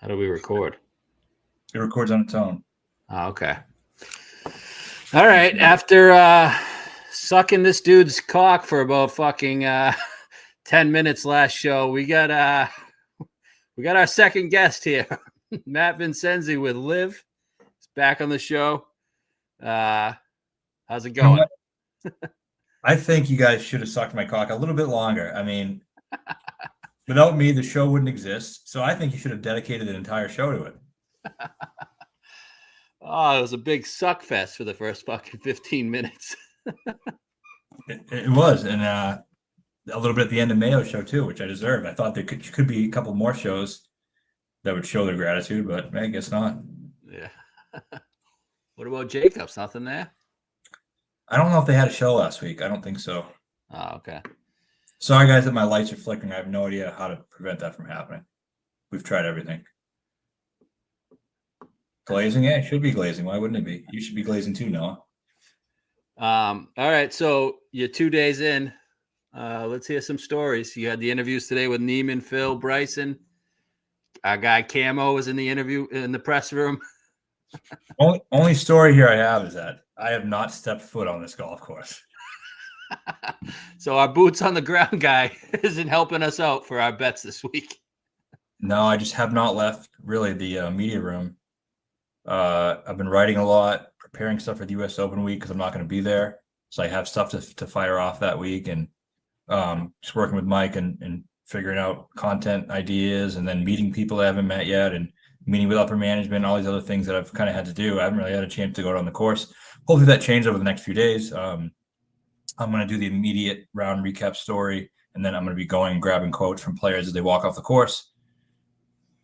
How do we record? It records on its own. Oh, okay. All right. After sucking this dude's cock for about fucking 10 minutes last show, we got our second guest here, Matt Vincenzi with LIV. He's back on the show. How's it going? You know, I think you guys should have sucked my cock a little bit longer. I mean, without me, the show wouldn't exist. So I think you should have dedicated an entire show to it. Oh, it was a big suck fest for the first fucking 15 minutes. It was. And a little bit at the end of Mayo's show, too, which I deserved. I thought there could be a couple more shows that would show their gratitude, but I guess not. Yeah. What about Jacobs? Nothing there? I don't know if they had a show last week. I don't think so. Oh, okay. Sorry, guys, that my lights are flickering. I have no idea how to prevent that from happening. We've tried everything. Glazing? Yeah, it should be glazing. Why wouldn't it be? You should be glazing too, Noah. All right. So you're 2 days in. Let's hear some stories. You had the interviews today with Neiman, Phil, Bryson. Our guy Camo was in the interview in the press room. Only story here I have is that I have not stepped foot on this golf course. So our boots on the ground guy isn't helping us out for our bets this week. No, I just have not left really the media room. I've been writing a lot, preparing stuff for the U.S. Open week because I'm not going to be there. So I have stuff to fire off that week, and just working with Mike and figuring out content ideas, and then meeting people I haven't met yet, and meeting with upper management, all these other things that I've kind of had to do. I haven't really had a chance to go on the course. Hopefully that changes over the next few days. I'm going to do the immediate round recap story, and then I'm going to be going and grabbing quotes from players as they walk off the course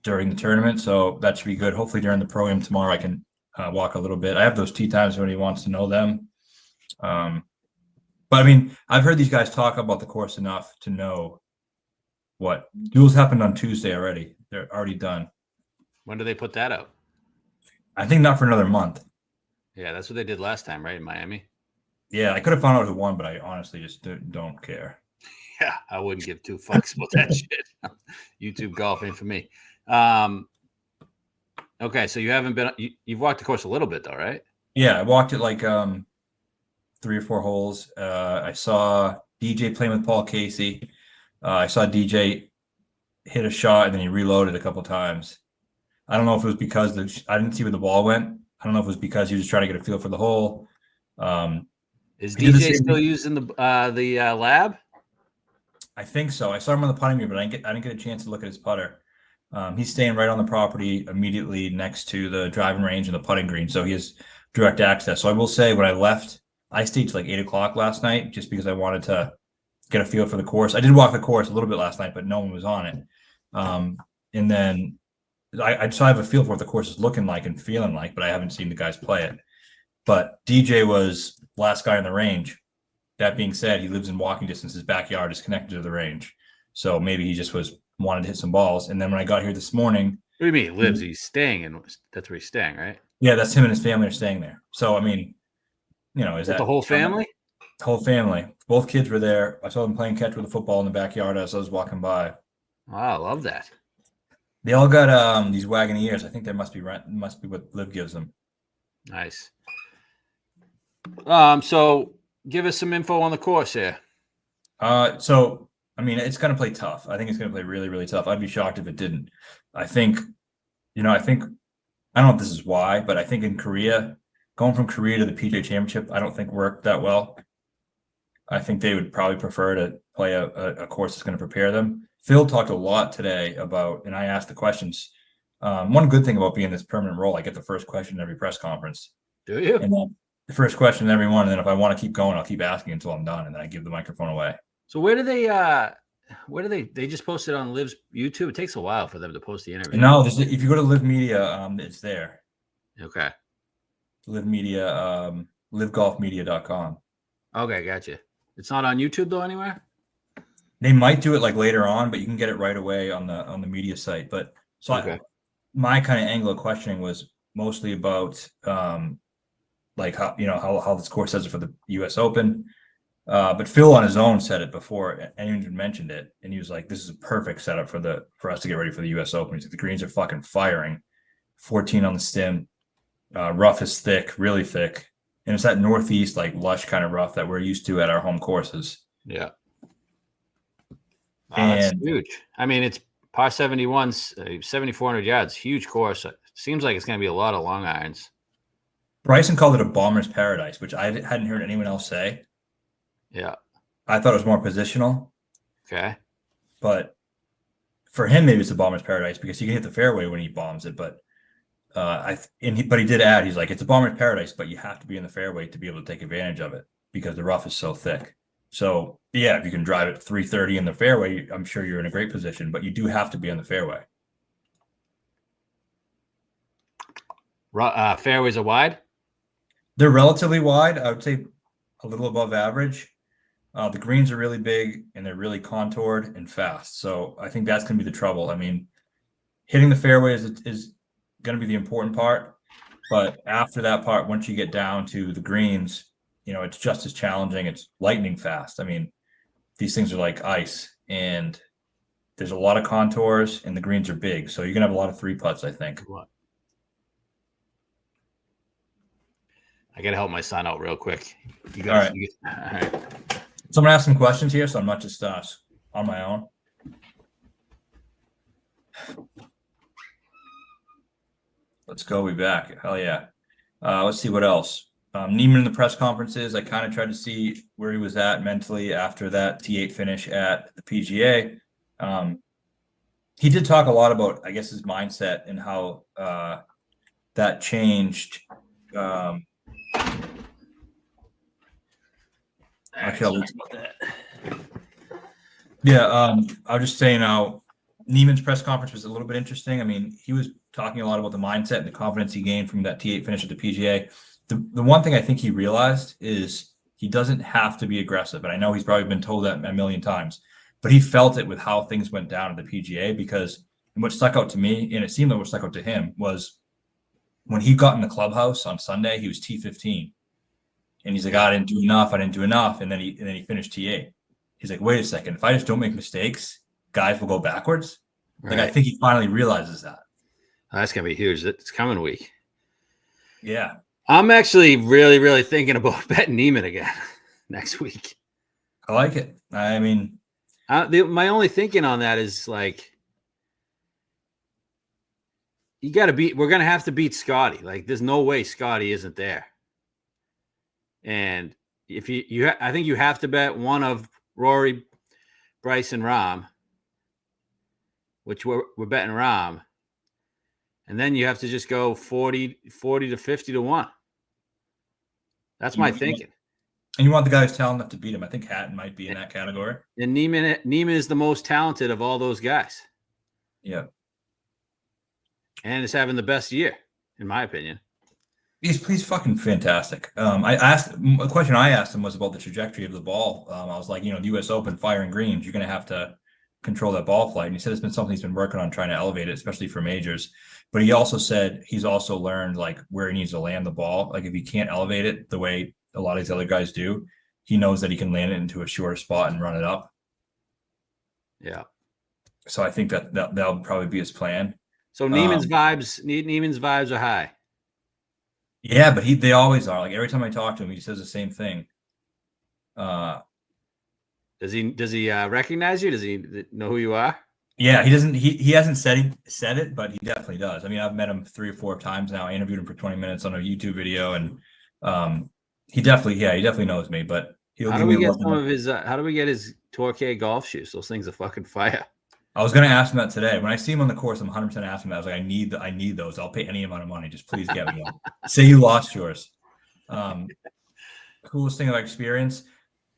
during the tournament. So that should be good. Hopefully during the pro-am tomorrow, I can walk a little bit. I have those tee times when he wants to know them. But I mean, I've heard these guys talk about the course enough to know what duels happened on Tuesday already. They're already done. When do they put that out? I think not for another month. Yeah, that's what they did last time, right? In Miami. Yeah, I could have found out who won, but I honestly just don't care. Yeah, I wouldn't give two fucks about that shit. YouTube golf ain't for me. Okay, so you haven't been. You've walked the course a little bit, though, right? Yeah, I walked it like 3 or 4 holes. I saw DJ playing with Paul Casey. I saw DJ hit a shot and then he reloaded a couple times. I don't know if it was because I didn't see where the ball went. I don't know if it was because he was trying to get a feel for the hole. Is DJ still using the lab? I think so. I saw him on the putting green, but I didn't get a chance to look at his putter. He's staying right on the property immediately next to the driving range and the putting green, so he has direct access. So I will say, when I left, I stayed till like 8 o'clock last night just because I wanted to get a feel for the course. I did walk the course a little bit last night, but no one was on it. And then I just have a feel for what the course is looking like and feeling like, but I haven't seen the guys play it. But DJ was last guy in the range. That being said, he lives in walking distance. His backyard is connected to the range. So maybe he just wanted to hit some balls. And then when I got here this morning. What do you mean he lives? He's staying, and that's where he's staying, right? Yeah, that's him and his family are staying there. So, I mean, is that the whole family? The whole family. Both kids were there. I saw them playing catch with a football in the backyard as I was walking by. Wow, I love that. They all got these Wagoneers. I think that must be what LIV gives them. Nice. So give us some info on the course here. So I mean, it's going to play tough. I think it's going to play really, really tough. I'd be shocked if it didn't. I think, I don't know if this is why, but I think in Korea, going from Korea to the PGA Championship, I don't think worked that well. I think they would probably prefer to play a course that's going to prepare them. Phil talked a lot today about, and I asked the questions. One good thing about being in this permanent role, I get the first question in every press conference. Do you? And then the first question in every one, and then if I want to keep going, I'll keep asking until I'm done, and then I give the microphone away. So where do they just post it on LIV's YouTube? It takes a while for them to post the interview. No, if you go to LIV Media, it's there. Okay. LIV Media, livegolfmedia.com. Okay, gotcha. It's not on YouTube though anywhere? They might do it like later on, but you can get it right away on the media site. But so okay. My kind of angle of questioning was mostly about like how this course does it for the U.S. Open. But Phil on his own said it before anyone even mentioned it, and he was like, "This is a perfect setup for us to get ready for the U.S. Open." He's like, "The greens are fucking firing, 14 on the stem, rough is thick, really thick, and it's that northeast like lush kind of rough that we're used to at our home courses." Yeah, that's And huge. I mean, it's par 71, 7,400 yards, huge course. It seems like it's going to be a lot of long irons. Bryson called it a bomber's paradise, which I hadn't heard anyone else say. Yeah. I thought it was more positional. Okay. But for him, maybe it's a bomber's paradise because he can hit the fairway when he bombs it. But but he did add, he's like, it's a bomber's paradise, but you have to be in the fairway to be able to take advantage of it because the rough is so thick. So yeah, if you can drive it 330 in the fairway, I'm sure you're in a great position, but you do have to be on the fairway. Fairways are wide? They're relatively wide. I would say a little above average. The greens are really big and they're really contoured and fast. So I think that's going to be the trouble. I mean, hitting the fairway is going to be the important part. But after that part, once you get down to the greens, it's just as challenging. It's lightning fast. I mean, these things are like ice and there's a lot of contours and the greens are big. So you're going to have a lot of three putts, I think. I got to help my son out real quick. All right. All right. So I'm going to ask some questions here, so I'm not just on my own. Let's go. We're back. Hell yeah. Let's see what else. Neiman in the press conferences, I kind of tried to see where he was at mentally after that T8 finish at the PGA. He did talk a lot about, I guess, his mindset and how that changed. Actually, yeah, I was just saying how Neiman's press conference was a little bit interesting. I mean, he was talking a lot about the mindset and the confidence he gained from that T8 finish at the PGA. The one thing I think he realized is he doesn't have to be aggressive. And I know he's probably been told that a million times, but he felt it with how things went down at the PGA because what stuck out to me, and it seemed like what stuck out to him, was when he got in the clubhouse on Sunday, he was T15. And he's like, I didn't do enough. And then he finished T8. He's like, wait a second. If I just don't make mistakes, guys will go backwards. Right. Like, I think he finally realizes that. Oh, that's going to be huge. It's coming week. Yeah. I'm actually really, really thinking about betting Neiman again next week. I like it. I mean, my only thinking on that is like, we're going to have to beat Scotty. Like, there's no way Scotty isn't there. And if I think you have to bet one of Rory, Bryce, and Rahm, which we're betting Rahm. And then you have to just go 40 to 50 to 1. That's my thinking. And you want the guy who's talented enough to beat him. I think Hatton might be in that category. And Neiman is the most talented of all those guys. Yeah. And is having the best year, in my opinion. He's fucking fantastic. A question I asked him was about the trajectory of the ball. I was like, the U.S. Open firing greens, you're going to have to control that ball flight. And he said it's been something he's been working on trying to elevate it, especially for majors. But he also said he's also learned like where he needs to land the ball. Like if he can't elevate it the way a lot of these other guys do, he knows that he can land it into a shorter spot and run it up. Yeah. So I think that'll probably be his plan. So Neiman's vibes are high. Yeah, but they always are. Like every time I talk to him, he says the same thing. Does he recognize you? Does he know who you are? Yeah, he doesn't. He hasn't said it, but he definitely does. I mean, I've met him 3 or 4 times now. I interviewed him for 20 minutes on a YouTube video, and he definitely knows me. But how do we get his Torquay golf shoes? Those things are fucking fire. I was going to ask him that today. When I see him on the course, I'm 100% asking him that. I was like, I need those. I'll pay any amount of money. Just please get me them. Say you lost yours. Coolest thing I've experienced.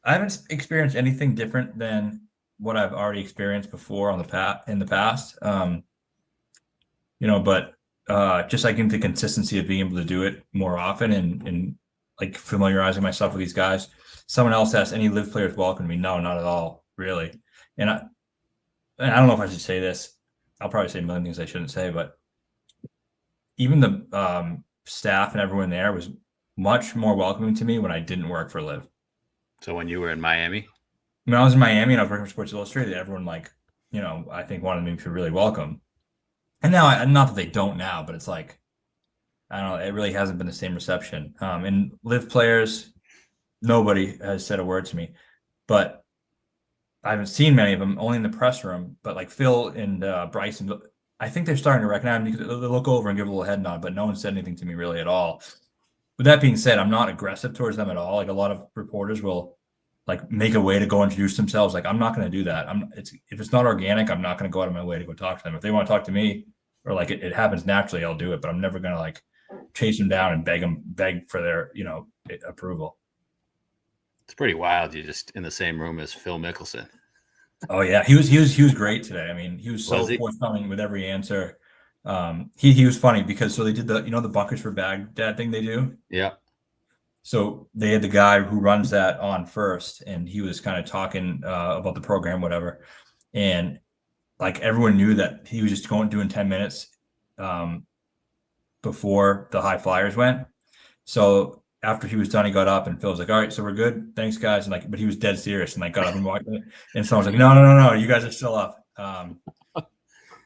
I haven't experienced anything different than what I've already experienced before in the past. But just like into consistency of being able to do it more often and like familiarizing myself with these guys. Someone else asked, any LIV players welcome me? No, not at all, really. And I don't know if I should say this. I'll probably say a million things I shouldn't say, but even the staff and everyone there was much more welcoming to me when I didn't work for LIV. So when you were in Miami? When I was in Miami and I was working for Sports Illustrated, everyone I think wanted me to feel really welcome. And now, not that they don't now, but it's like, I don't know, it really hasn't been the same reception. And LIV players, nobody has said a word to me, but I haven't seen many of them, only in the press room. But like Phil and Bryson, I think they're starting to recognize me because they look over and give a little head nod, but no one said anything to me really at all. With that being said, I'm not aggressive towards them at all. Like a lot of reporters will like make a way to go introduce themselves. Like I'm not going to do that. If it's not organic, I'm not going to go out of my way to go talk to them. If they want to talk to me or like it happens naturally, I'll do it, but I'm never going to like chase them down and beg for their, approval. It's pretty wild. You're just in the same room as Phil Mickelson. Oh yeah. He was great today. I mean, he was so forthcoming with every answer. He was funny because so they did the bunkers for Baghdad thing they do. Yeah. So they had the guy who runs that on first, and he was kind of talking about the program, whatever. And like everyone knew that he was just doing 10 minutes before the high flyers went. So after he was done, he got up and Phil was like, all right, so we're good. Thanks, guys. And but he was dead serious and like got up and walked. And someone was like, no, you guys are still up.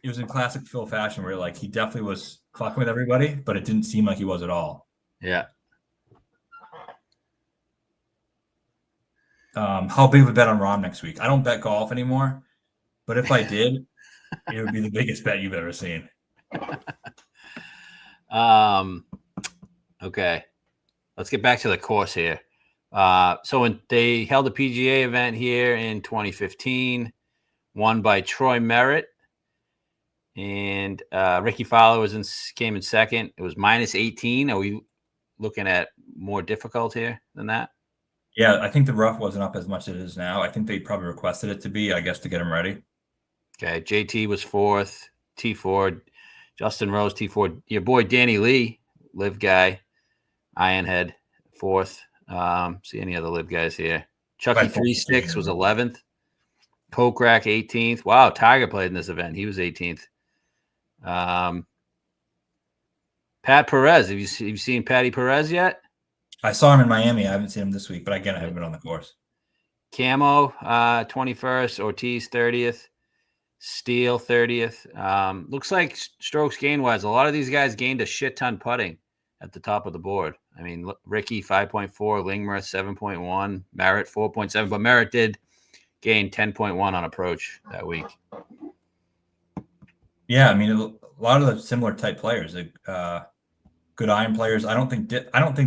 It was in classic Phil fashion where like he definitely was fucking with everybody, but it didn't seem like he was at all. Yeah. How big of a bet on Rahm next week? I don't bet golf anymore, but if I did, it would be the biggest bet you've ever seen. Okay. Let's get back to the course here. So when they held a PGA event here in 2015, won by Troy Merritt, and Ricky Fowler came in second. It was minus 18. Are we looking at more difficult here than that? Yeah, I think the rough wasn't up as much as it is now. I think they probably requested it to be, I guess, to get him ready. Okay, JT was fourth, T4, Justin Rose, T4. Your boy Danny Lee, LIV guy, Ironhead, fourth. See any other LIV guys here? Chucky 36 was 11th. Kokrak 18th. Wow, Tiger played in this event. He was 18th. Pat Perez. Have you seen Patty Perez yet? I saw him in Miami. I haven't seen him this week, but again, I haven't been on the course. Camo, 21st. Ortiz, 30th. Steele, 30th. Looks like strokes gain-wise, a lot of these guys gained a shit ton putting at the top of the board. I mean, Ricky, 5.4. Lingmer, 7.1. Merritt, 4.7. But Merritt did gain 10.1 on approach that week. Yeah, I mean, a lot of the similar type players, good iron players. I don't think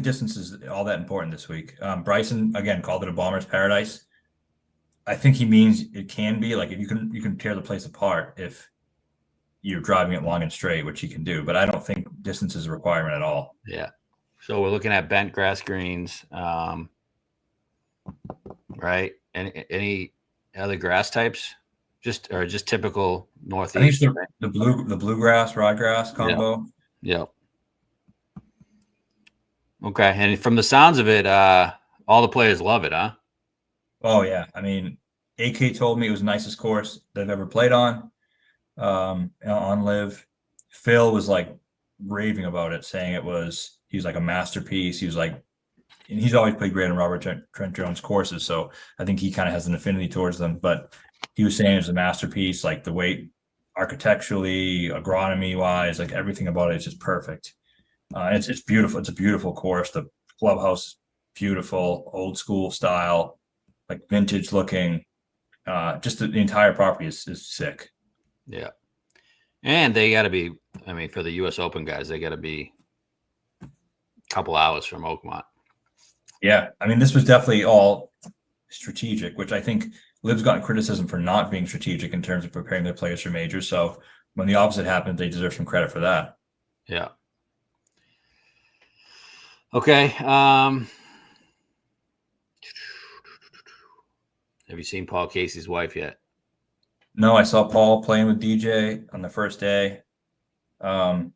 distance is all that important this week. Bryson again called it a bomber's paradise. I think he means it can be like if you can tear the place apart if you're driving it long and straight, which he can do. But I don't think distance is a requirement at all. Yeah. So we're looking at bent grass greens, right? Any other grass types? Just typical northeast. I think the bluegrass ryegrass combo. Yep. Okay, and from the sounds of it, all the players love it, huh? Oh yeah, I mean, AK told me it was the nicest course they've ever played on LIV. Phil was like raving about it, saying he was like a masterpiece. He was like, and he's always played great on Robert Trent Jones courses, so I think he kind of has an affinity towards them. But he was saying it was a masterpiece, like the way architecturally, agronomy wise, like everything about it is just perfect. It's beautiful. It's a beautiful course. The clubhouse, beautiful, old school style, like vintage looking. Just the entire property is sick. Yeah, and they got to be. I mean, for the U.S. Open guys, they got to be a couple hours from Oakmont. Yeah, I mean, this was definitely all strategic, which I think LIV's gotten criticism for not being strategic in terms of preparing their players for majors. So when the opposite happened, they deserve some credit for that. Yeah. Okay. Have you seen Paul Casey's wife yet? No, I saw Paul playing with DJ on the first day. I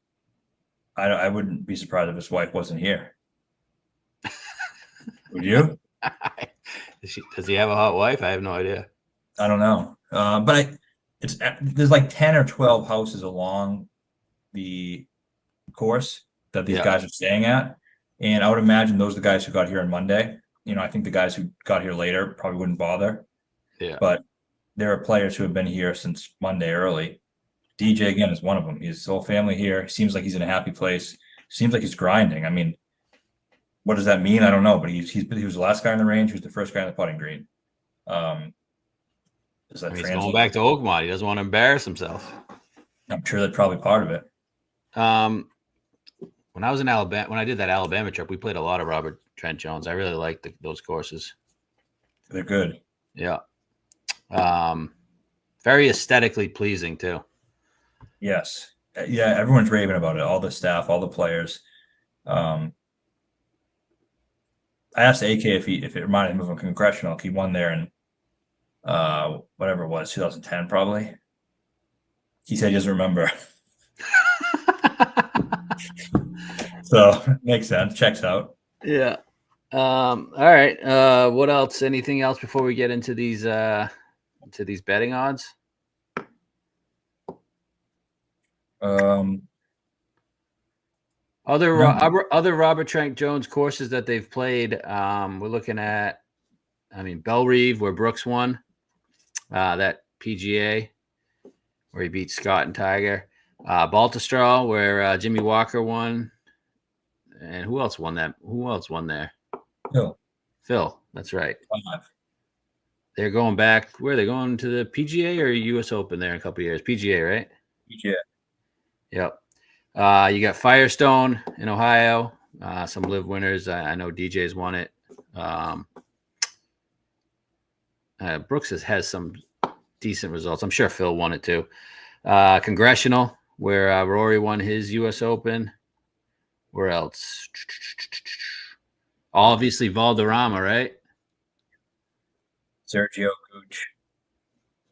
wouldn't be surprised if his wife wasn't here. Would you? Does he have a hot wife? I have no idea. I don't know. But there's like 10 or 12 houses along the course that these guys are staying at. And I would imagine those are the guys who got here on Monday. I think the guys who got here later probably wouldn't bother. Yeah. But there are players who have been here since Monday early. DJ again is one of them. His whole family here. He seems like he's in a happy place. Seems like he's grinding. I mean, what does that mean? I don't know. But he was the last guy in the range. He was the first guy in the putting green. Does that He's translate? going back to Oakmont. He doesn't want to embarrass himself. I'm sure that's probably part of it. When I was in Alabama, when I did that Alabama trip, we played a lot of Robert Trent Jones. I really liked those courses. They're good. Yeah. Very aesthetically pleasing too. Yes. Yeah, everyone's raving about it. All the staff, all the players. I asked AK if it reminded him of a congressional. He won there in whatever it was, 2010 probably. He said he doesn't remember. So makes sense. Checks out. Yeah. All right. What else? Anything else before we get into these betting odds? Other Robert Trent Jones courses that they've played. We're looking at, Bellerive, where Brooks won that PGA, where he beat Scott and Tiger. Baltusrol, where Jimmy Walker won. And who else won that? Who else won there? Phil. That's right. 5. They're going back. Where are they going, to the PGA or US Open there in a couple of years? PGA, right? PGA. Yep. You got Firestone in Ohio. Some LIV winners. I know DJ's won it. Brooks has some decent results. I'm sure Phil won it too. Congressional, where Rory won his US Open. Where else? Obviously Valderrama, right? Sergio Gooch.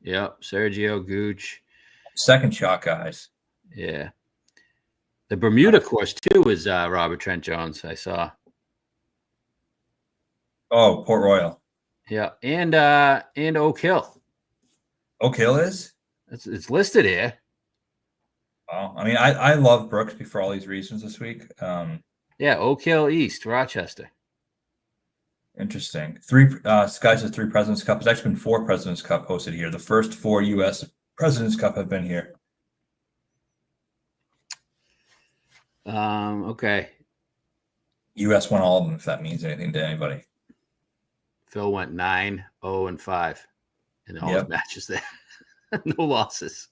Yep, Sergio Gooch. Second shot, guys. Yeah. The Bermuda course too is Robert Trent Jones. I saw. Oh, Port Royal. Yeah, and Oak Hill. Oak Hill is? It's listed here. Well, I mean, I love Brooks for all these reasons this week. Yeah, Oak Hill East, Rochester. Interesting. 3 Skies has 3 President's Cup. There's actually been 4 President's Cup hosted here. The first 4 U.S. President's Cup have been here. Okay. U.S. won all of them, if that means anything to anybody. Phil went 9-0-5 in all his matches there. No losses.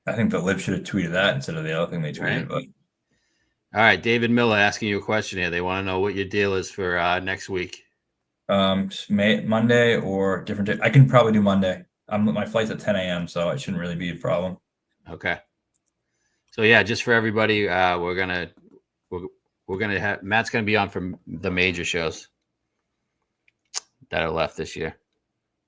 I think the LIV should have tweeted that instead of the other thing they tweeted. Right. But all right, David Miller asking you a question here. They want to know what your deal is for next week. Monday or different day. I can probably do Monday. My flight's at 10 a.m., so it shouldn't really be a problem. Okay. So yeah, just for everybody, we're gonna have Matt's gonna be on for the major shows that are left this year.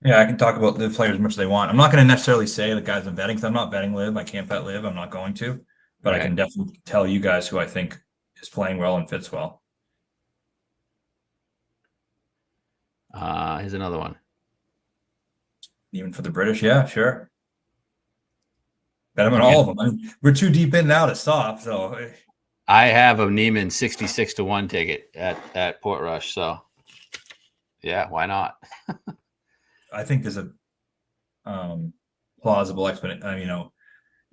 Yeah, I can talk about LIV players as much as they want. I'm not going to necessarily say the guys I'm betting because I'm not betting LIV. I can't bet LIV. I'm not going to, but I can definitely tell you guys who I think is playing well and fits well. Here's another one. Even for the British, yeah, sure. Bet them on all of them. I mean, we're too deep in now to stop. So I have a Neiman 66-1 ticket at Portrush. So yeah, why not? I think there's a plausible explanation,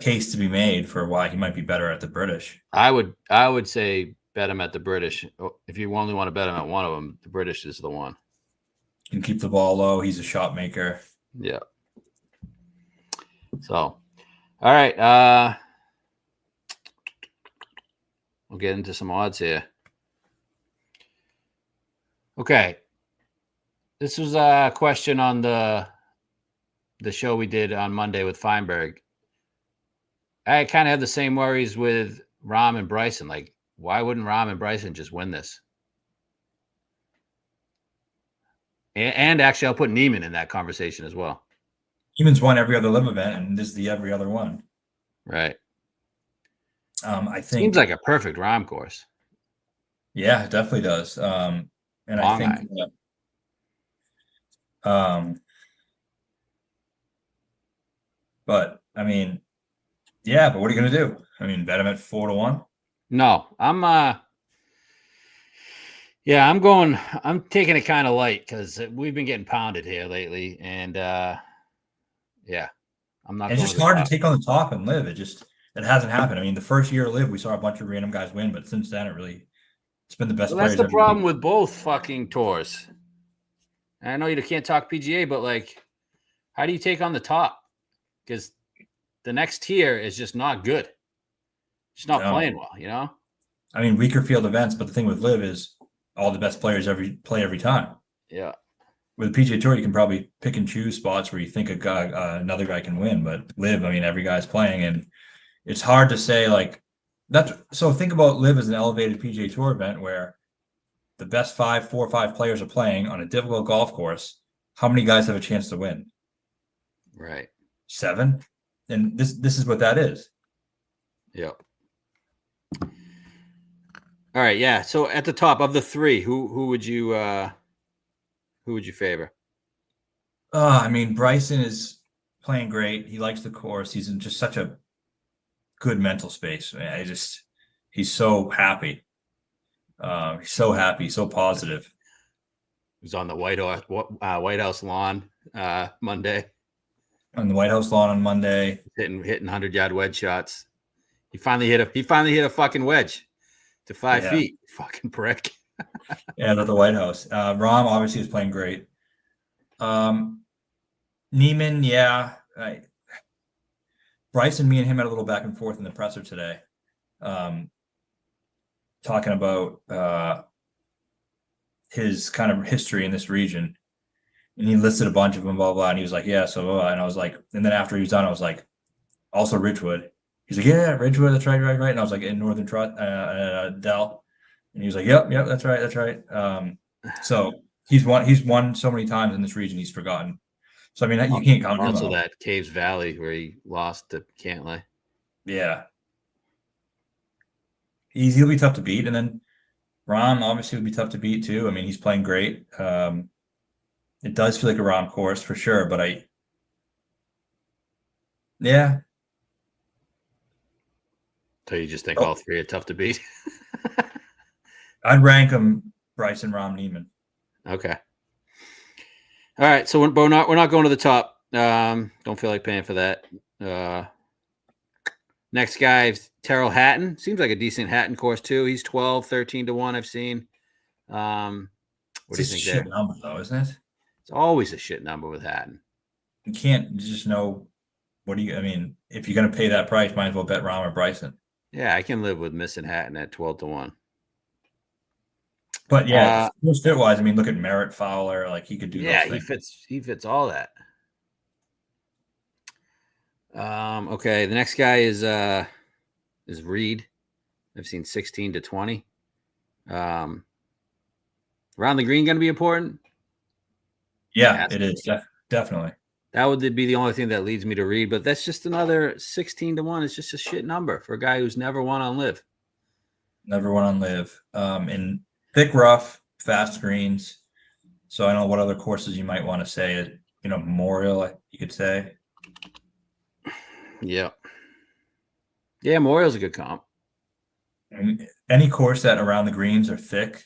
case to be made for why he might be better at the British. I would say bet him at the British. If you only want to bet him at one of them, the British is the one. Can keep the ball low. He's a shot maker. Yeah. So, all right. We'll get into some odds here. Okay. This was a question on the show we did on Monday with Feinberg. I kind of had the same worries with Rahm and Bryson. Like, why wouldn't Rahm and Bryson just win this? And actually, I'll put Neiman in that conversation as well. Neiman's won every other LIV event, and this is the every other one. Right. I think seems like a perfect Rahm course. Yeah, it definitely does. And Long I think but I mean, yeah, but what are you going to do? I mean, bet him at 4-1? No, I'm Yeah, I'm taking it kind of light because we've been getting pounded here lately. And yeah, I'm not It's going just to the hard to top. take on the top and live. It hasn't happened. I mean, the first year of live, we saw a bunch of random guys win, but since then it's been the best Well, that's players the every problem week. with both fucking tours. And I know you can't talk PGA, but like, how do you take on the top? Because the next tier is just not good. Just not No. playing well. I mean, weaker field events, but the thing with live is all the best players play every time. Yeah. With the PGA Tour, you can probably pick and choose spots where you think another guy can win, but live, I mean, every guy's playing, and it's hard to say like that's. So think about live as an elevated PGA Tour event where the best 4 or 5 players are playing on a difficult golf course. How many guys have a chance to win? Right. 7, and this is what that is. Yep. All right. Yeah. So at the top of the three, who would you favor? I mean, Bryson is playing great. He likes the course. He's in just such a good mental space. Man, he's so happy. He's so happy, so positive. He was on the White House lawn Monday. On the White House lawn on Monday, hitting 100-yard wedge shots. He finally hit a fucking wedge to 5 feet. Fucking prick. Yeah, at the White House. Rahm obviously is playing great. Neiman, yeah. Bryson, me and him had a little back and forth in the presser today, talking about his kind of history in this region. And he listed a bunch of them, blah, blah. And he was like, yeah, so, and I was like, and then after he was done, I was like, also Ridgewood. He's like, yeah, Ridgewood, that's right. And I was like, in Northern Dell. And he was like, yep, that's right. So he's won so many times in this region, he's forgotten. So, I mean, you can't count him Also out. that Caves Valley where he lost to Cantlay. Yeah. He'll be tough to beat. And then Rahm obviously would be tough to beat too. I mean, he's playing great. It does feel like a Rahm course for sure, but yeah. So you just think all three are tough to beat? I'd rank them Bryson, Rahm, Neiman. Okay. All right. So we're not going to the top. Don't feel like paying for that. Next guy is Terrell Hatton. Seems like a decent Hatton course too. He's 12, 13-1. I've seen. What do you think there? Shit number though, isn't it? It's always a shit number with Hatton. You can't just know. I mean, if you're going to pay that price, might as well bet Rahm or Bryson. Yeah, I can live with missing Hatton at 12-1. But yeah, fit wise, I mean, look at Merritt, Fowler. Like he could do. Yeah, those things. he fits all that. Okay, the next guy is Reed. I've seen 16-20. Around the green going to be important? Yeah, it is definitely. That would be the only thing that leads me to Reed, but that's just another 16-1. It's just a shit number for a guy who's never won on LIV. Never won on LIV. In thick rough, fast greens. So I don't know what other courses you might want to say. Memorial, you could say. Yeah. Yeah, Memorial's a good comp. And any course that around the greens are thick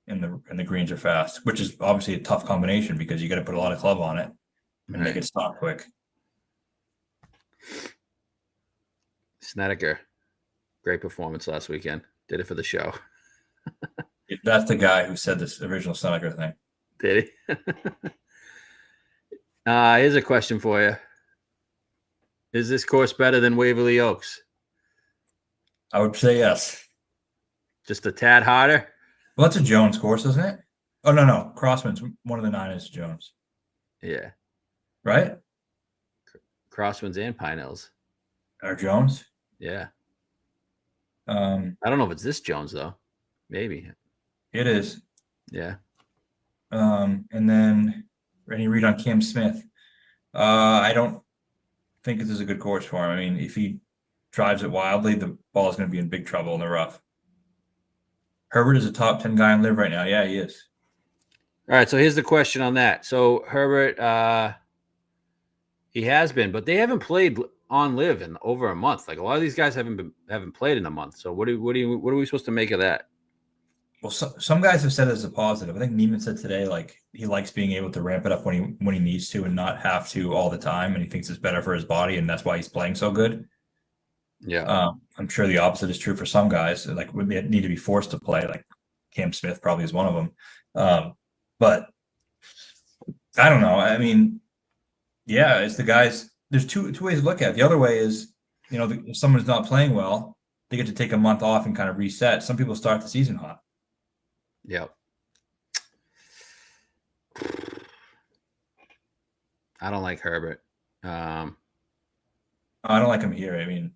and the greens are fast, which is obviously a tough combination because you got to put a lot of club on it and make it stop quick. Snedeker, great performance last weekend. Did it for the show. If that's the guy who said this original Snedeker thing. Did he? Here's a question for you. Is this course better than Waverly Oaks? I would say yes. Just a tad harder? Well, that's a Jones course, isn't it? Oh, no. Crossman's one of the 9 is Jones. Yeah. Right? Crossman's and Pine Hills. Are Jones? Yeah. I don't know if it's this Jones, though. Maybe. It is. Yeah. And then any read on Cam Smith? I don't think this is a good course for him. I mean, if he drives it wildly, the ball is going to be in big trouble in the rough. Herbert is a top 10 guy on LIV right now. Yeah, he is. All right, so here's the question on that. So Herbert, he has been, but they haven't played on LIV in over a month. Like a lot of these guys haven't played in a month. So what are we supposed to make of that? Well, some guys have said it as a positive. I think Neiman said today, like he likes being able to ramp it up when he needs to and not have to all the time, and he thinks it's better for his body, and that's why he's playing so good. Yeah. I'm sure the opposite is true for some guys, like would need to be forced to play. Like Cam Smith probably is one of them. But I don't know. I mean, yeah, it's the guys. There's two ways to look at it. The other way is, if someone's not playing well, they get to take a month off and kind of reset. Some people start the season hot. Yep. I don't like Herbert. I don't like him here. I mean,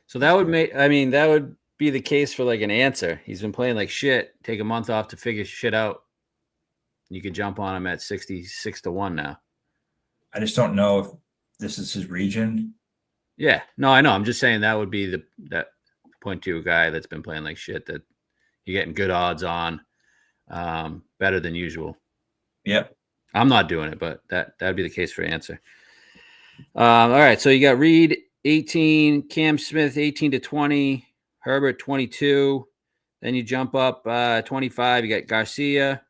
so that would that would be the case for like an answer. He's been playing like shit. Take a month off to figure shit out. You could jump on him at 66-1 now. I just don't know if this is his region. Yeah, no, I know. I'm just saying that would be that 0.2 guy that's been playing like shit that you're getting good odds on, better than usual. Yep. I'm not doing it, but that'd be the case for answer. All right, so you got Reed 18, Cam Smith 18-20, Herbert 22. Then you jump up 25. You got Garcia,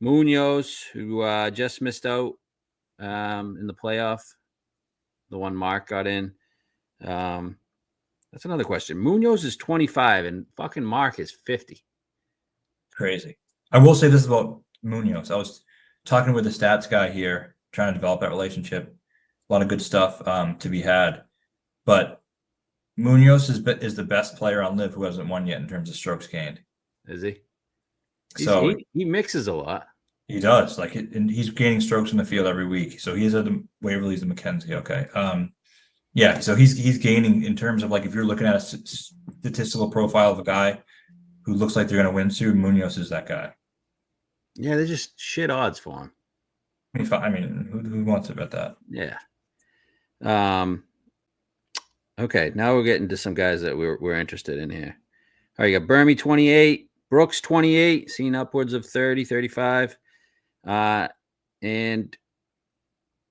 Munoz, who just missed out in the playoff. The one Mark got in. That's another question. Munoz is 25 and fucking Mark is 50. Crazy. I will say this about Munoz. I was talking with the stats guy here, trying to develop that relationship. A lot of good stuff to be had. But Munoz is the best player on LIV who hasn't won yet in terms of strokes gained. Is he? So he mixes a lot. He does. And he's gaining strokes in the field every week. So he's at the Waverly's the Mackenzie. Okay. Yeah. So he's gaining in terms of like if you're looking at a statistical profile of a guy who looks like they're going to win soon, Munoz is that guy. Yeah, they're just shit odds for him. I mean, who wants to bet that? Yeah. Okay, now we're getting to some guys that we're interested in here. All right, you got Burmy 28, Brooks 28, seen upwards of 30, 35. And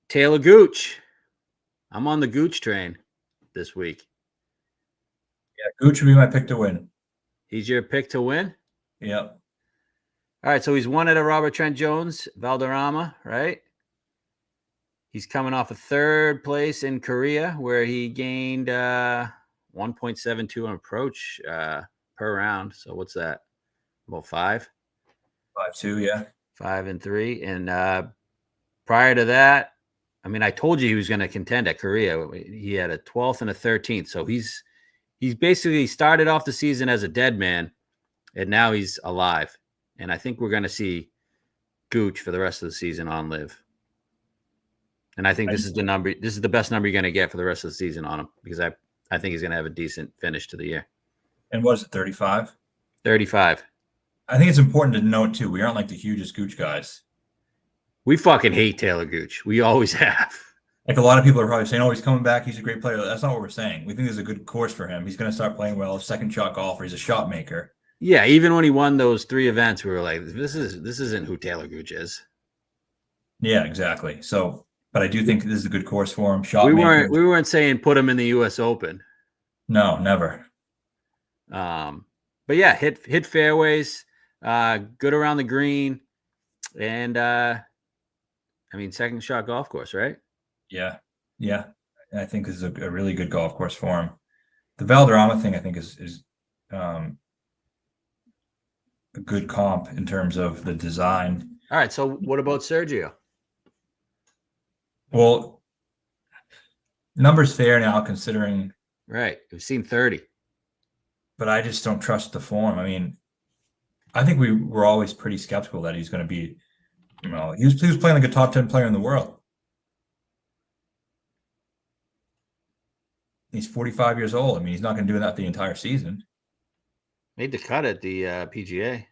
Taylor Gooch. I'm on the Gooch train this week. Yeah, Gooch would be my pick to win. He's your pick to win? Yep. All right, so he's won at a Robert Trent Jones, Valderrama, right? He's coming off a third place in Korea where he gained 1.72 on approach per round. So what's that? About 5? 5-2, yeah. 5 and 3. And prior to that, I mean, I told you he was going to contend at Korea. He had a 12th and a 13th. So he's basically started off the season as a dead man, and now he's alive. And I think we're going to see Gooch for the rest of the season on LIV. And I think this is the number. This is the best number you're going to get for the rest of the season on him because I think he's going to have a decent finish to the year. And what is it, 35? 35. I think it's important to note, too, we aren't like the hugest Gooch guys. We fucking hate Taylor Gooch. We always have. Like a lot of people are probably saying, oh, he's coming back. He's a great player. That's not what we're saying. We think there's a good course for him. He's going to start playing well. Second shot golfer. He's a shot maker. Yeah, even when he won those 3 events, we were like, this isn't who Taylor Gooch is. Yeah, exactly. So, but I do think this is a good course for him. We weren't saying put him in the U.S. Open. No, never. But yeah, hit fairways, good around the green, and I mean, second shot golf course, right? Yeah. I think this is a really good golf course for him. The Valderrama thing, I think, is a good comp in terms of the design. All right. So what about Sergio? Well, numbers fair now considering. Right. We've seen 30. But I just don't trust the form. I mean, I think we were always pretty skeptical that he's going to be, he was playing like a top 10 player in the world. He's 45 years old. I mean, he's not going to do that the entire season. Made the cut at the PGA.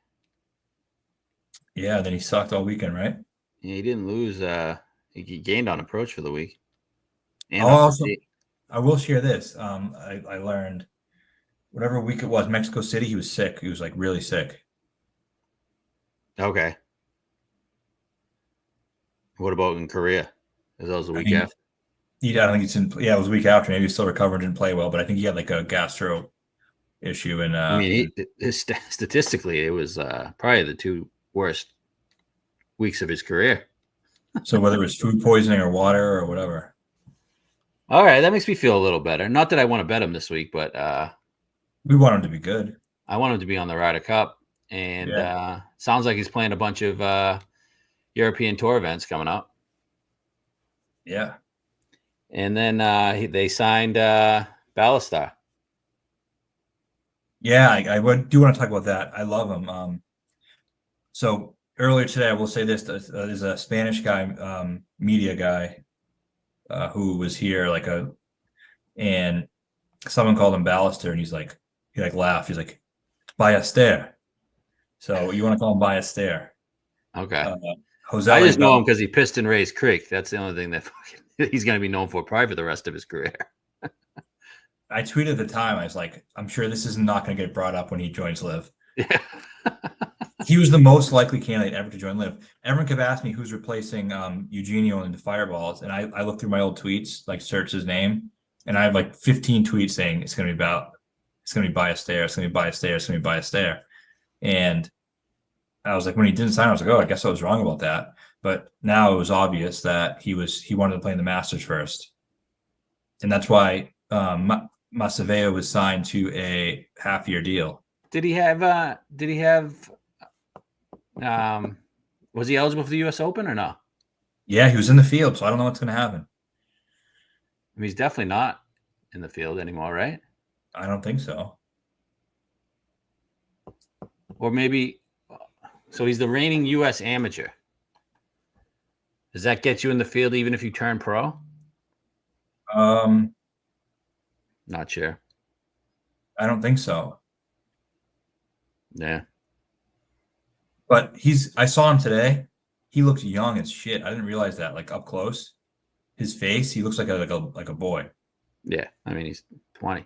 Yeah, then he sucked all weekend, right? Yeah, he didn't lose. He gained on approach for the week. And I will share this. I learned whatever week it was, Mexico City, he was sick. He was like really sick. Okay. What about in Korea? That was the week after? I don't think it was the week after. Maybe he still recovered, didn't play well, but I think he had like a gastro issue. And I mean, statistically, it was probably the 2 worst weeks of his career. so whether it was food poisoning or water or whatever. All right, that makes me feel a little better. Not that I want to bet him this week, but We want him to be good. I want him to be on the Ryder Cup. And sounds like he's playing a bunch of European Tour events coming up. Yeah. And then they signed Ballister. Yeah, I do want to talk about that. I love him. So earlier today, I will say this: there's a Spanish guy, media guy, who was here, and someone called him Ballister, and he laughed. He's like, Ballester. So you want to call him Ballester? Okay. Jose, I just know him because he pissed in Ray's Creek. That's the only thing that he's going to be known for probably for the rest of his career. I tweeted at the time. I was like, I'm sure this is not going to get brought up when he joins LIV. Yeah. He was the most likely candidate ever to join LIV. Everyone kept asking me who's replacing Eugenio in the Fireballs, and I looked through my old tweets, searched his name, and I have 15 tweets saying it's going to be Ballester, it's going to be Ballester, it's going to be Ballester, it's going to be Ballester. And I was like, when he didn't sign, I was like, oh, I guess I was wrong about that. But now it was obvious that he wanted to play in the Masters first, and that's why Masaveo was signed to a half-year deal. Did he have? Was he eligible for the U.S. Open or no? Yeah, he was in the field, so I don't know what's going to happen. I mean, he's definitely not in the field anymore, right? I don't think so. Or maybe, so he's the reigning U.S. amateur. Does that get you in the field even if you turn pro? Not sure. I don't think so. Yeah. But I saw him today. He looks young as shit. I didn't realize that. Up close, his face, he looks like a boy. Yeah, I mean he's 20.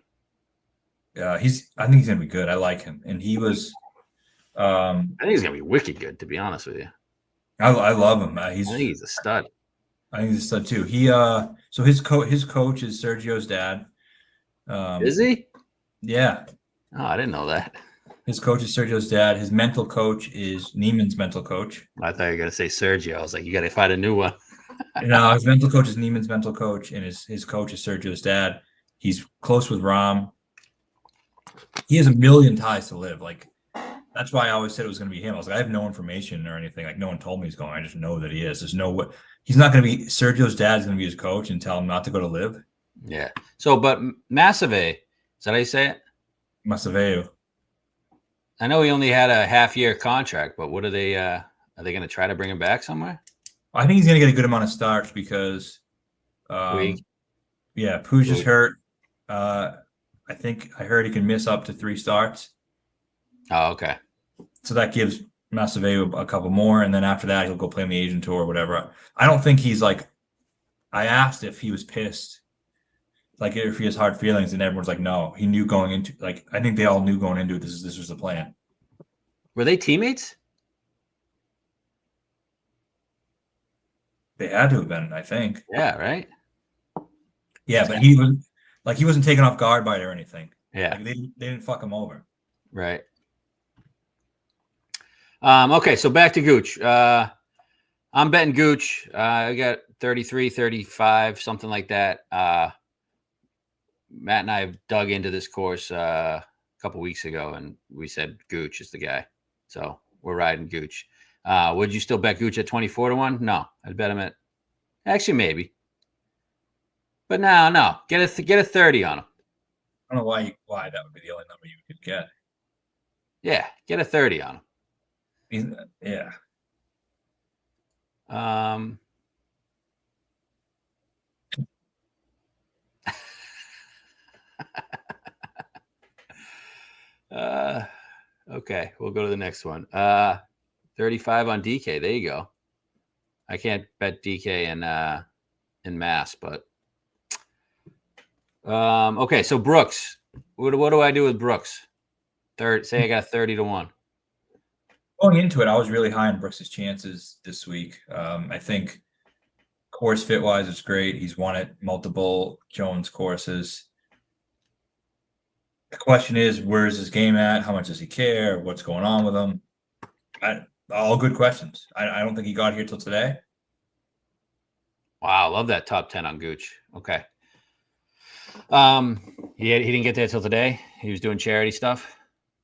I think he's gonna be good. I like him, and he was. I think he's gonna be wicked good, to be honest with you. I love him. I think he's a stud. I think he's a stud too. So his coach is Sergio's dad. Is he? Yeah. Oh, I didn't know that. His coach is Sergio's dad. His mental coach is Neiman's mental coach. I thought you were gonna say Sergio. I was like, you gotta find a new one. No, his mental coach is Neiman's mental coach, and his coach is Sergio's dad. He's close with Rahm. He has a million ties to LIV. That's why I always said it was going to be him. I was like, I have no information or anything. No one told me he's going. I just know that he is. There's no way. He's not going to be. Sergio's dad's going to be his coach and tell him not to go to LIV. Yeah. So, but Masave, is that how you say it? Masaveu. I know he only had a half-year contract, but what are they going to try to bring him back somewhere? I think he's going to get a good amount of starts because, Puig is hurt. I think I heard he can miss up to 3 starts. Oh, okay. So that gives Masaveu a couple more, and then after that, he'll go play on the Asian Tour or whatever. I don't think he's I asked if he was pissed, if he has hard feelings, and everyone's like, no. He knew going into I think they all knew going into it. This was the plan. Were they teammates? They had to have been, I think. Yeah, right. Yeah, but he was he wasn't taken off guard by it or anything. Yeah, they didn't fuck him over. Right. Okay, so back to Gooch. I'm betting Gooch. I got 33, 35, something like that. Matt and I have dug into this course a couple weeks ago, and we said Gooch is the guy. So we're riding Gooch. Would you still bet Gooch at 24-1? No, I'd bet him at actually maybe. But no. Get a 30 on him. I don't know why that would be the only number you could get. Yeah, get a 30 on him. Yeah. Okay, we'll go to the next one. 35 on DK. There you go. I can't bet DK in Mass, but okay. So Brooks, what do I do with Brooks? Say I got 30-1. Going into it, I was really high on Brooks's chances this week. I think course fit wise, it's great. He's won at multiple Jones courses. The question is, where is his game at? How much does he care? What's going on with him? All good questions. I don't think he got here till today. Wow, love that top 10 on Gooch. Okay. He didn't get there till today. He was doing charity stuff.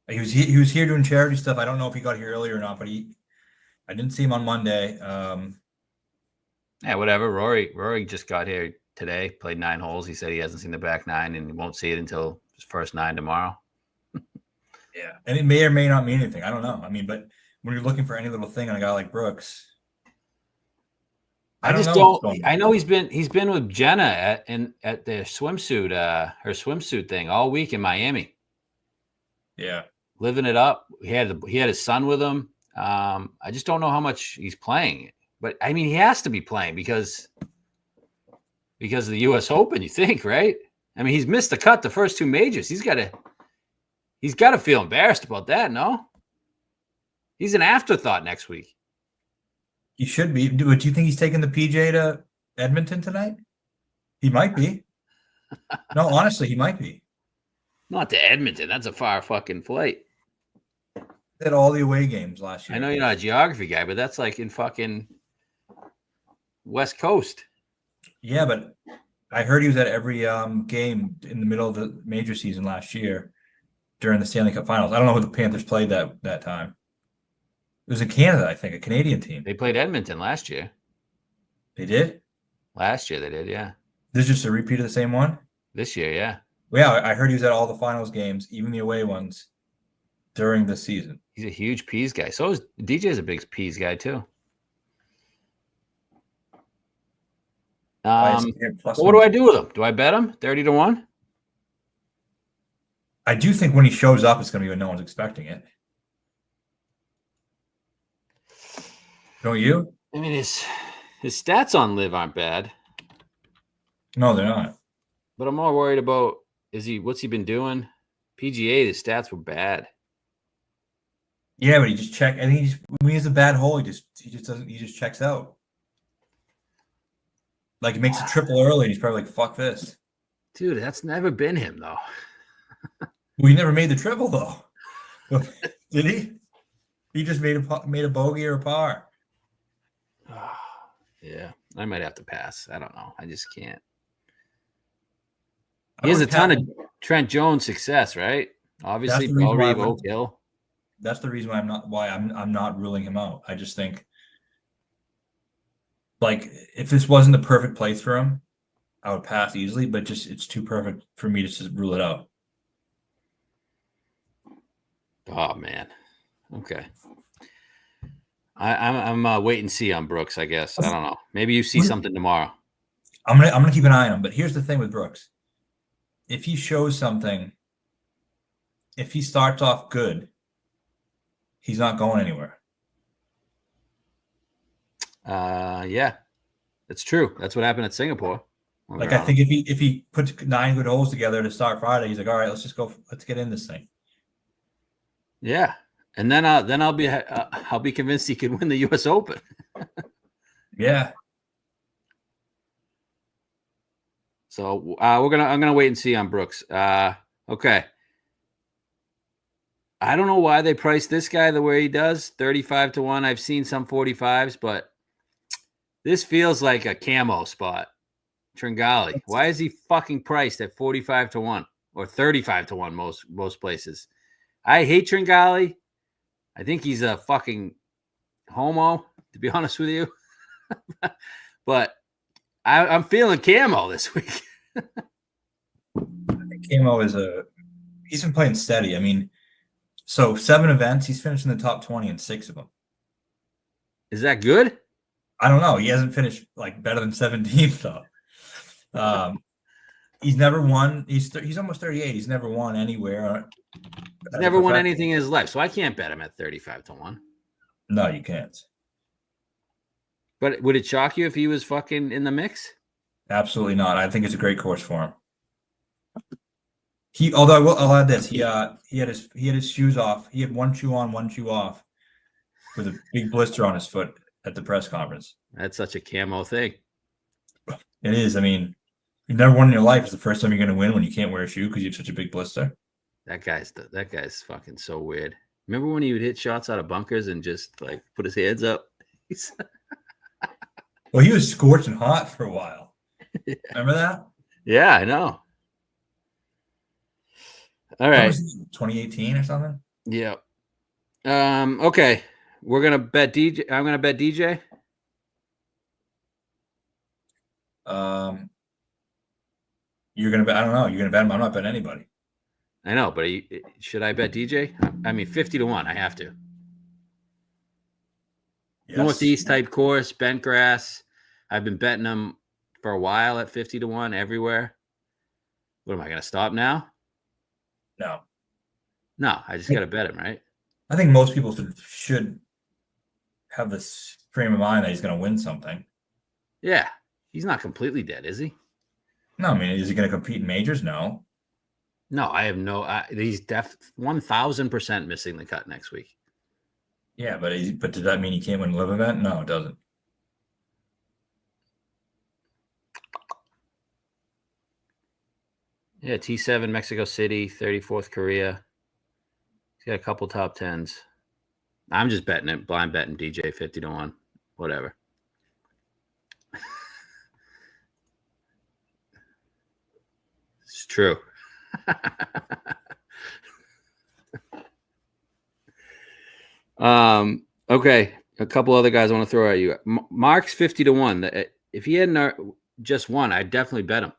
He was here doing charity stuff. I don't know if he got here earlier or not, but I didn't see him on Monday. Yeah, whatever. Rory just got here today, played 9 holes. He said he hasn't seen the back 9 and he won't see it until his first 9 tomorrow. Yeah, and it may or may not mean anything. I don't know. I mean, but when you're looking for any little thing on a guy like Brooks, I know he's been with Jenna at their swimsuit, her swimsuit thing all week in Miami. Yeah, living it up. He had his son with him. I just don't know how much he's playing, but I mean he has to be playing because of the U.S. Open. You think, right? I mean he's missed the cut the first 2 majors. He's got to feel embarrassed about that. No, he's an afterthought next week. He should be. Do you think he's taking the PJ to Edmonton tonight? He might be. No, honestly, he might be. Not to Edmonton. That's a far fucking flight. At all the away games last year. I know you're not a geography guy, but that's like in fucking West Coast. Yeah, but I heard he was at every game in the middle of the major season last year during the Stanley Cup Finals. I don't know who the Panthers played that time. It was in Canada, I think, a Canadian team. They played Edmonton last year. They did? Last year they did, yeah. This is just a repeat of the same one? This year, yeah. Well, yeah, I heard he was at all the finals games, even the away ones, during the season. He's a huge Peas guy. So is DJ's a big Peas guy too. What do I do with him? Do I bet him 30-1? I do think when he shows up, it's going to be when no one's expecting it. Don't you? I mean, his stats on LIV aren't bad. No, they're not. But I'm more worried about what's he been doing? PGA, the stats were bad. Yeah, but he just check. I think when he has a bad hole, he just checks out. Like he makes a triple early, and he's probably like, "Fuck this." Dude, that's never been him though. Well, he never made the triple though. Did he? He just made a bogey or a par. Yeah, I might have to pass. I don't know. I just can't. He has a ton of Trent Jones success, right? Obviously, Bell Reeve, Oak Hill. That's the reason why I'm not ruling him out. I just think, like, if this wasn't the perfect place for him, I would pass easily. But just it's too perfect for me to just rule it out. Oh man. Okay. I'm wait and see on Brooks, I guess. I don't know. Maybe you see something tomorrow. I'm gonna keep an eye on him. But here's the thing with Brooks: if he shows something, if he starts off good, he's not going anywhere. Yeah, it's true. That's what happened at Singapore. Like I think if he puts 9 good holes together to start Friday, he's like, all right, let's get in this thing. Yeah. And then I'll be convinced he could win the U.S. Open. Yeah. So I'm gonna wait and see on Brooks. Okay. I don't know why they price this guy the way he does, 35-1. I've seen some 45s, but this feels like a camo spot. Tringali. Why is he fucking priced at 45-1 or 35-1 most places? I hate Tringali. I think he's a fucking homo, to be honest with you. But I'm feeling Camo this week. I think Camo he's been playing steady. I mean, so 7 events, he's finished in the top 20 in 6 of them. Is that good? I don't know. He hasn't finished like better than 17th though. He's never won. He's almost 38. He's never won anywhere. He's never won anything in his life, so I can't bet him at 35-1. No, you can't. But would it shock you if he was fucking in the mix? Absolutely not. I think it's a great course for him. Although I'll add this, he had his shoes off. He had one shoe on, one shoe off, with a big blister on his foot at the press conference. That's such a Camo thing. It is. I mean, you've never won in your life. It's the first time you're going to win when you can't wear a shoe because you have such a big blister. That guy's fucking so weird. Remember when he would hit shots out of bunkers and just like put his hands up? Well, he was scorching hot for a while. Remember that? Yeah, I know. All right. 2018 or something? Yeah. Okay. We're gonna bet DJ. I'm gonna bet DJ. You're gonna bet. I don't know. You're gonna bet him. I'm not betting anybody. I know, but should I bet DJ? I mean, 50-1. I have to. Yes. Northeast type course, bent grass. I've been betting them for a while at 50-1 everywhere. What am I gonna stop now? No. No, I just gotta bet him, right? I think most people should have this frame of mind that he's gonna win something. Yeah, he's not completely dead, is he? No, I mean, is he gonna compete in majors? No. No, I have no. He's 1,000% missing the cut next week. Yeah, but does that mean he can't win a LIV event? No, it doesn't. Yeah, T7 Mexico City, 34th Korea. He's got a couple top 10s. I'm just betting it. Blind betting DJ 50-1. Whatever. It's true. Okay. A couple other guys I want to throw at you. Mark's 50-1. If he hadn't just won, I'd definitely bet him.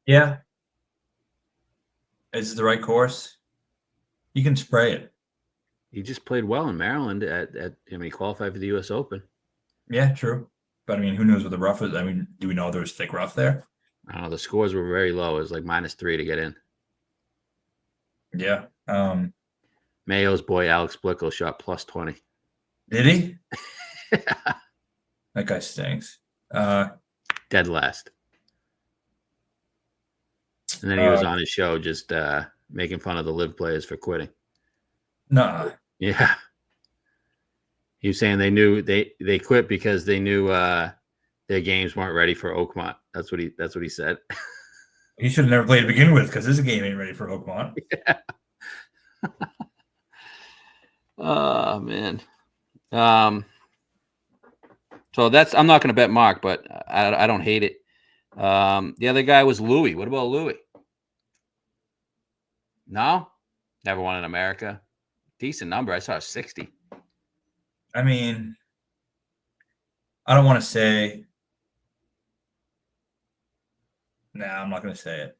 Yeah. Is it the right course? You can spray it. He just played well in Maryland he qualified for the US Open. Yeah, true. But I mean, who knows what the rough is? I mean, do we know there was thick rough there? I don't know. The scores were very low. It was like -3 to get in. Yeah. Mayo's boy Alex Blickel shot +20. Did he? That guy stinks. Dead last. And then he was on his show just making fun of the LIV players for quitting. Nah. Yeah. He was saying they quit because they knew their games weren't ready for Oakmont. That's what he said. He should have never played to begin with because his game ain't ready for Oakmont. Yeah. Oh man. So I'm not going to bet Mark, but I don't hate it. The other guy was Louis. What about Louis? No, never won in America. Decent number. I saw 60. I mean, I don't want to say. Nah, I'm not going to say it.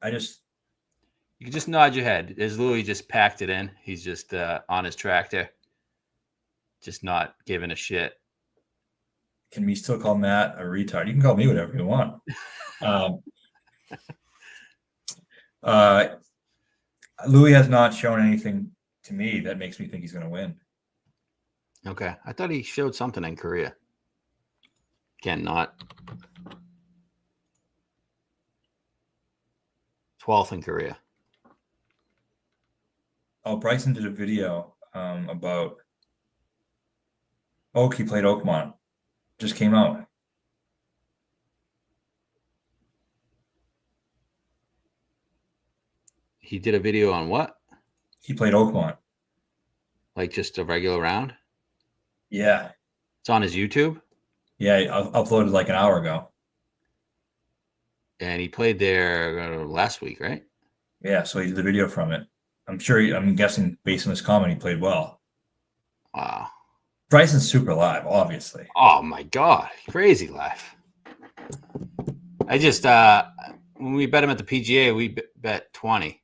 You can just nod your head. As Louis just packed it in. He's just on his tractor, just not giving a shit. Can we still call Matt a retard? You can call me whatever you want. Louis has not shown anything to me that makes me think he's going to win. Okay. I thought he showed something in Korea. Again, not 12th in Korea. Oh, Bryson did a video about Oak. He played Oakmont. Just came out. He did a video on what? He played Oakmont. Like just a regular round? Yeah. It's on his YouTube? Yeah, I uploaded like an hour ago. And he played there last week, right? Yeah, so he did the video from it. I'm guessing based on his comment, he played well. Wow. Bryson's super live, obviously. Oh my God. Crazy life. I just, when we bet him at the PGA, we bet 20.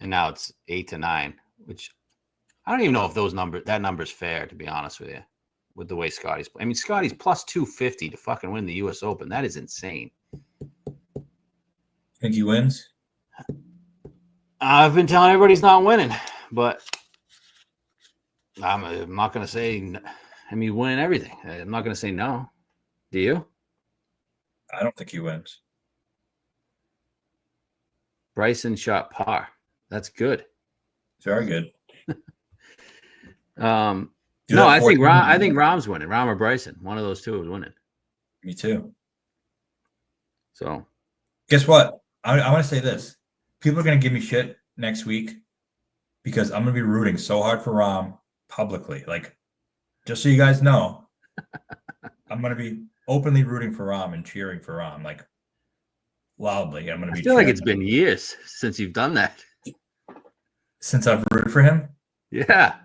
And now it's 8 to 9, which I don't even know if that number's fair, to be honest with you, with the way Scotty's playing. I mean, Scotty's plus 250 to fucking win the US Open. That is insane. Think he wins? I've been telling everybody he's not winning, but I'm not going to say, I mean, winning everything. I'm not going to say no. Do you? I don't think he wins. Bryson shot par. That's good. Very good. No, I think Rahm's winning. Rahm or Bryson. One of those two is winning. Me too. So guess what? I want to say this. People are going to give me shit next week because I'm going to be rooting so hard for Rom publicly. Like, just so you guys know, I'm going to be openly rooting for Rom and cheering for Rom, like loudly. I'm going to I be feel like cheering it's been years since you've done that. since I've rooted for him. Yeah.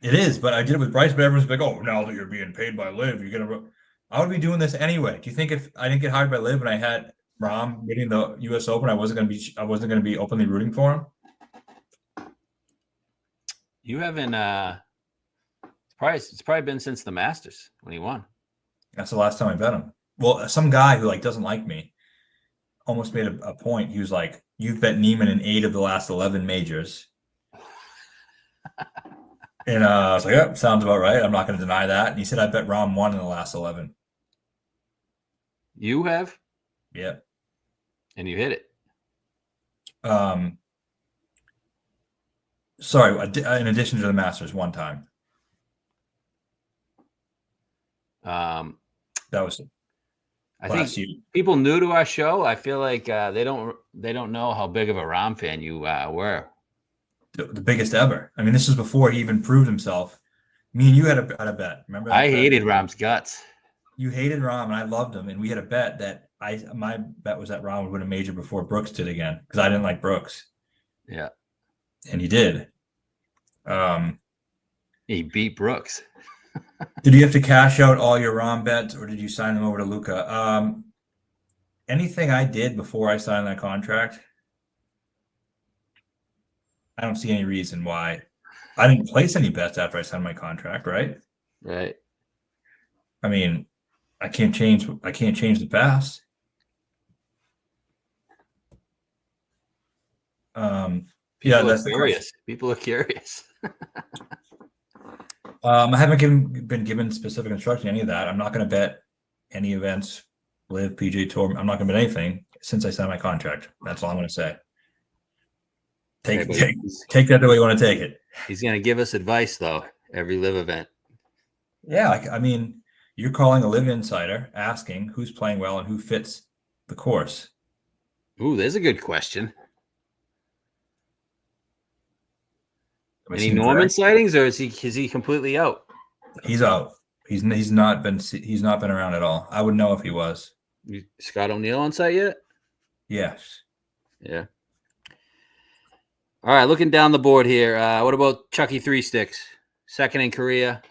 It is, but I did it with Bryce, but everyone's like, oh, now that you're being paid by LIV, you're going to. I would be doing this anyway. Do you think if I didn't get hired by LIV and I had Rom winning the U.S. Open, I wasn't going to be openly rooting for him? You haven't it's probably been since the Masters when he won. That's the last time I bet him. Well, some guy who like doesn't like me almost made a point. He was like, "You've bet Neiman in 8 of the last 11 majors," and I was like, "Yeah, sounds about right. I'm not going to deny that." And he said, "I bet Rahm won in the last 11." You have, Yeah. and you hit it. Sorry. In addition to the Masters, one time. That was. I think people new to our show, I feel like they don't know how big of a Rahm fan you were. The biggest ever. I mean, this was before he even proved himself. Me and you had a bet. Remember? I hated Rahm's guts. You hated Rahm, and I loved him. And we had a bet that my bet was that Rahm would win a major before Brooks did again because I didn't like Brooks. Yeah, and he did. He beat Brooks. Did you have to cash out all your Rahm bets, or did you sign them over to Luca? Anything I did before I signed that contract, I don't see any reason why. I didn't place any bets after I signed my contract, right? Right. I mean, I can't change the past. People are curious. People are curious. I haven't been given specific instruction, any of that. I'm not going to bet any events, LIV, PGA Tour. I'm not going to bet anything since I signed my contract. That's all I'm going to say. Take that the way you want to take it. He's going to give us advice, though, every LIV event. Yeah, I mean, you're calling a LIV insider, asking who's playing well and who fits the course. Ooh, there's a good question. Any Norman sightings, or is he completely out? He's out. He's not been around at all. I would know if he was. Scott O'Neill on site yet? Yes. Yeah. All right, looking down the board here. What about Chucky 3 Sticks? Second in Korea.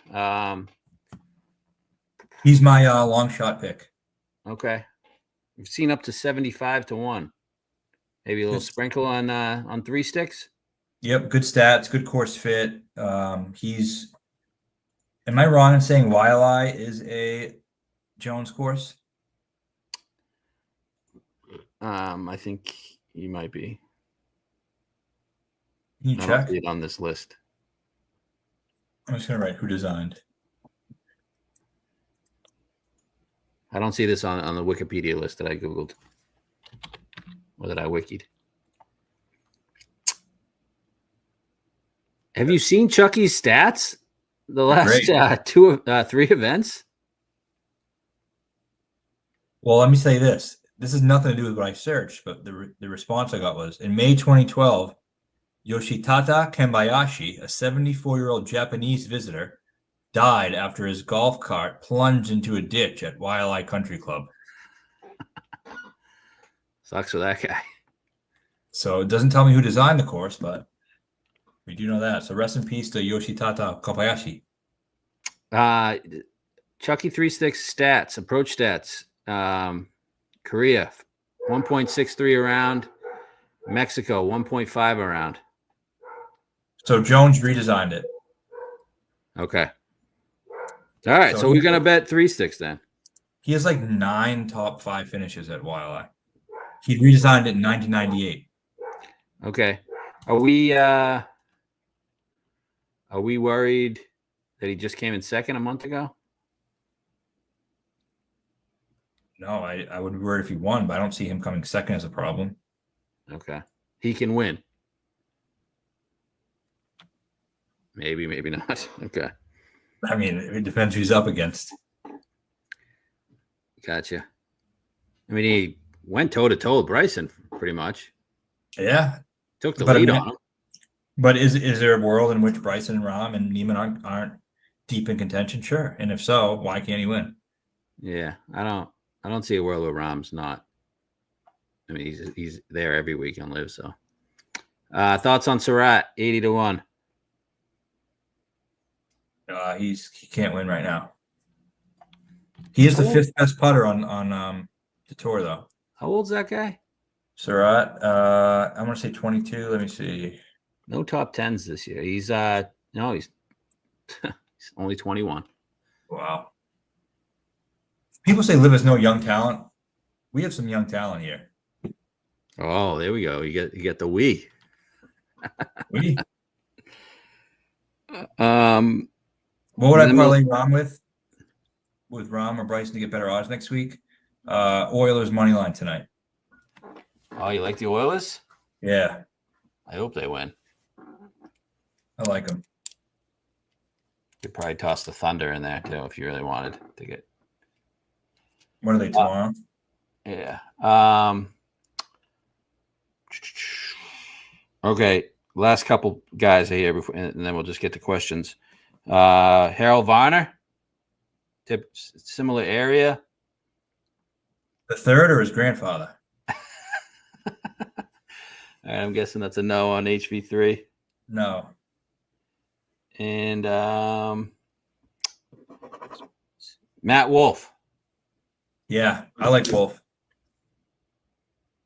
He's my long shot pick. Okay. We've seen up to 75-1. Maybe a little sprinkle on 3 Sticks. Yep, good stats, good course fit. He's. Am I wrong in saying YLI is a Jones course? I think you might be. Can you I check? don't see it on this list. I'm just gonna write who designed. I don't see this on the Wikipedia list that I Googled or that I wikied. Have you seen Chucky's stats? The last 3 events? Well, let me say this. This has nothing to do with what I searched, but the response I got was, in May 2012, Yoshitaka Kenbayashi, a 74-year-old Japanese visitor, died after his golf cart plunged into a ditch at YLI Country Club. Sucks for that guy. So it doesn't tell me who designed the course, but we do know that. So rest in peace to Yoshitaka Kobayashi. Chucky 3 Sticks stats, approach stats. Korea, 1.63 around. Mexico, 1.5 around. So Jones redesigned it. Okay. All right. So we're going to bet 3 Sticks then. He has like 9 top 5 finishes at YLI. He redesigned it in 1998. Okay. Are we worried that he just came in second a month ago? No, I would be worried if he won, but I don't see him coming second as a problem. Okay. He can win. Maybe, maybe not. Okay. I mean, it depends who he's up against. Gotcha. I mean, went toe to toe with Bryson pretty much. Yeah, Took the lead on him. But is there a world in which Bryson and Rahm and Neiman aren't deep in contention? Sure. And if so, why can't he win? Yeah, I don't see a world where Rahm's not. I mean, he's there every week on LIV. So, thoughts on Surratt, 80-1. He can't win right now. He is the fifth best putter on the tour, though. How old's that guy? Surratt, I'm gonna say 22. Let me see. No top tens this year. He's he's only 21. Wow. People say LIV has no young talent. We have some young talent here. Oh, there we go. You get the we. We. What would I parlay Rahm with? With Rahm or Bryson to get better odds next week? Oilers money line tonight. Oh, you like the Oilers? Yeah. I hope they win. I like them. You could probably toss the Thunder in there too if you really wanted to get. When are they tomorrow? Yeah. Okay. Last couple guys here before, and then we'll just get to questions. Harold Varner, similar area. The third or his grandfather? I'm guessing that's a no on HV3. No. And Matt Wolff. Yeah, I like Wolff.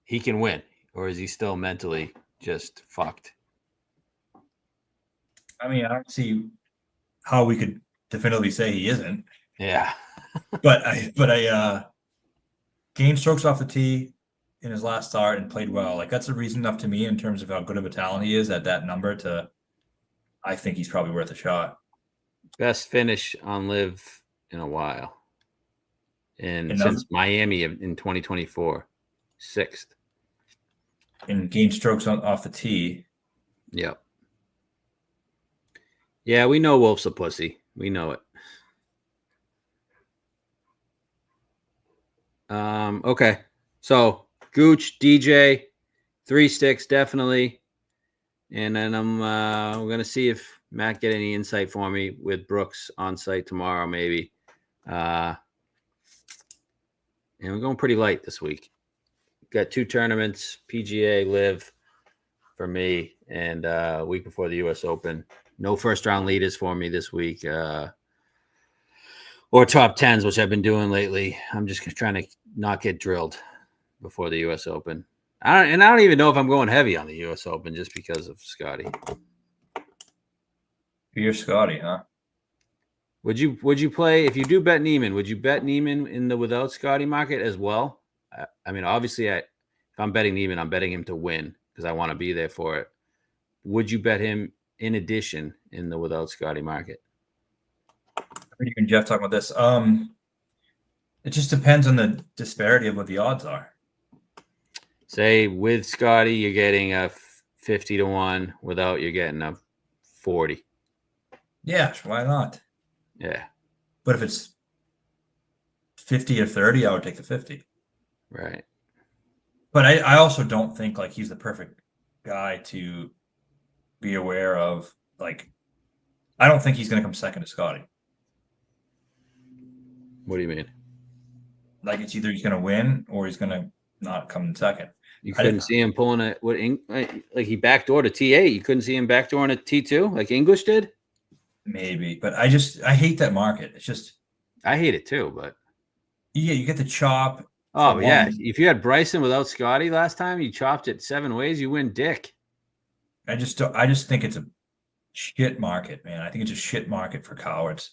He can win, or is he still mentally just fucked? I mean, I don't see how we could definitively say he isn't. Yeah. but I gained strokes off the tee in his last start and played well. Like, that's a reason enough to me in terms of how good of a talent he is at that number to I think he's probably worth a shot. Best finish on LIV in a while. And since Miami in 2024, 6th. And gained strokes off the tee. Yep. Yeah, we know Wolf's a pussy. We know it. Okay. So Gooch, DJ, 3 sticks, definitely. And then we're gonna see if Matt get any insight for me with Brooks on site tomorrow, maybe. And we're going pretty light this week. Got 2 tournaments, PGA, LIV for me, and a week before the US Open. No first round leaders for me this week. Or top 10s, which I've been doing lately. I'm just trying to not get drilled before the US Open. I don't even know if I'm going heavy on the US Open just because of Scotty. You're Scotty, huh? Would you play, if you do bet Neiman, would you bet Neiman in the without Scotty market as well? I mean, obviously, if I'm betting Neiman, I'm betting him to win because I want to be there for it. Would you bet him in addition in the without Scotty market? You and Jeff talking about this. It just depends on the disparity of what the odds are. Say with Scotty, you're getting a 50-1. Without, you're getting a 40. Yeah, why not? Yeah. But if it's 50 or 30, I would take the 50. Right. But I also don't think like he's the perfect guy to be aware of. Like, I don't think he's going to come second to Scotty. What do you mean? Like, it's either he's going to win or he's going to not come in second. You couldn't see him pulling like he backdoored a T8. You couldn't see him backdooring a T2 like English did? Maybe, but I hate that market. It's just, I hate it too, but yeah, you get the chop. Oh yeah, if you had Bryson without Scotty last time, you chopped it 7 ways, you win dick. I just think it's a shit market, man. I think it's a shit market for cowards.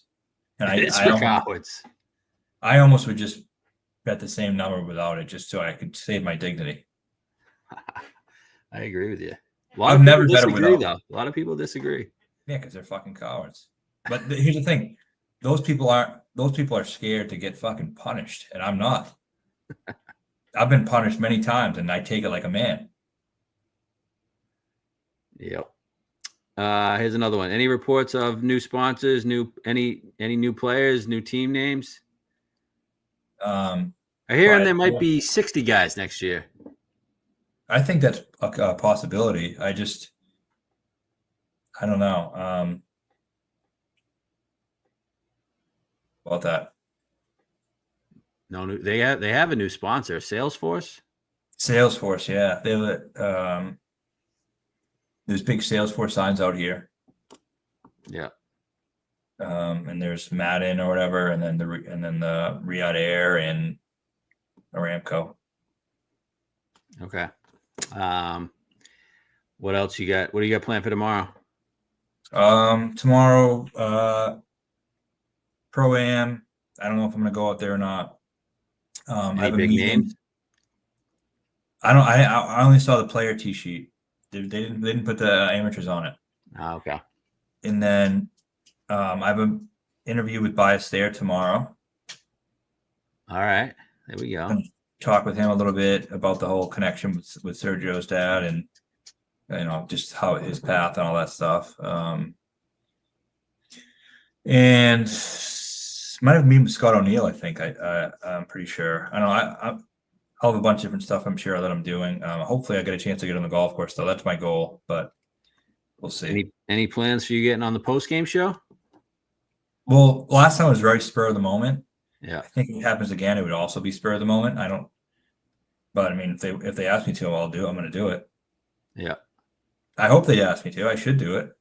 And it's for cowards. I almost would just bet the same number without it, just so I could save my dignity. I agree with you. I've never bet it without. Though. A lot of people disagree. Yeah, because they're fucking cowards. But here's the thing: those people are scared to get fucking punished, and I'm not. I've been punished many times, and I take it like a man. Yep. Here's another one. Any reports of new sponsors, any new players, new team names? I hear But there might be 60 guys next year. I think that's a possibility. I don't know about that. No, they have a new sponsor, Salesforce. Salesforce, yeah, they have there's big Salesforce signs out here. Yeah. And there's Madden or whatever, and then the Riyadh Air and Aramco. Okay. What else you got? What do you got planned for tomorrow? Tomorrow, Pro-Am. I don't know if I'm gonna go out there or not. I Any have a big meeting. names? I don't. I only saw the player tee sheet. They didn't put the amateurs on it. Oh, okay. And then I have an interview with Bias there tomorrow. All right. There we go. Talk with him a little bit about the whole connection with Sergio's dad and just how his path and all that stuff. And might have meeting with Scott O'Neill. I think I'm pretty sure. I know I'll have a bunch of different stuff I'm sure that I'm doing. Hopefully I get a chance to get on the golf course though. That's my goal, but we'll see. Any plans for you getting on the post game show? Well, last time was very spur of the moment. Yeah. I think if it happens again, it would also be spur of the moment. But I mean, if they ask me to, I'll do it. I'm going to do it. Yeah. I hope they ask me to. I should do it.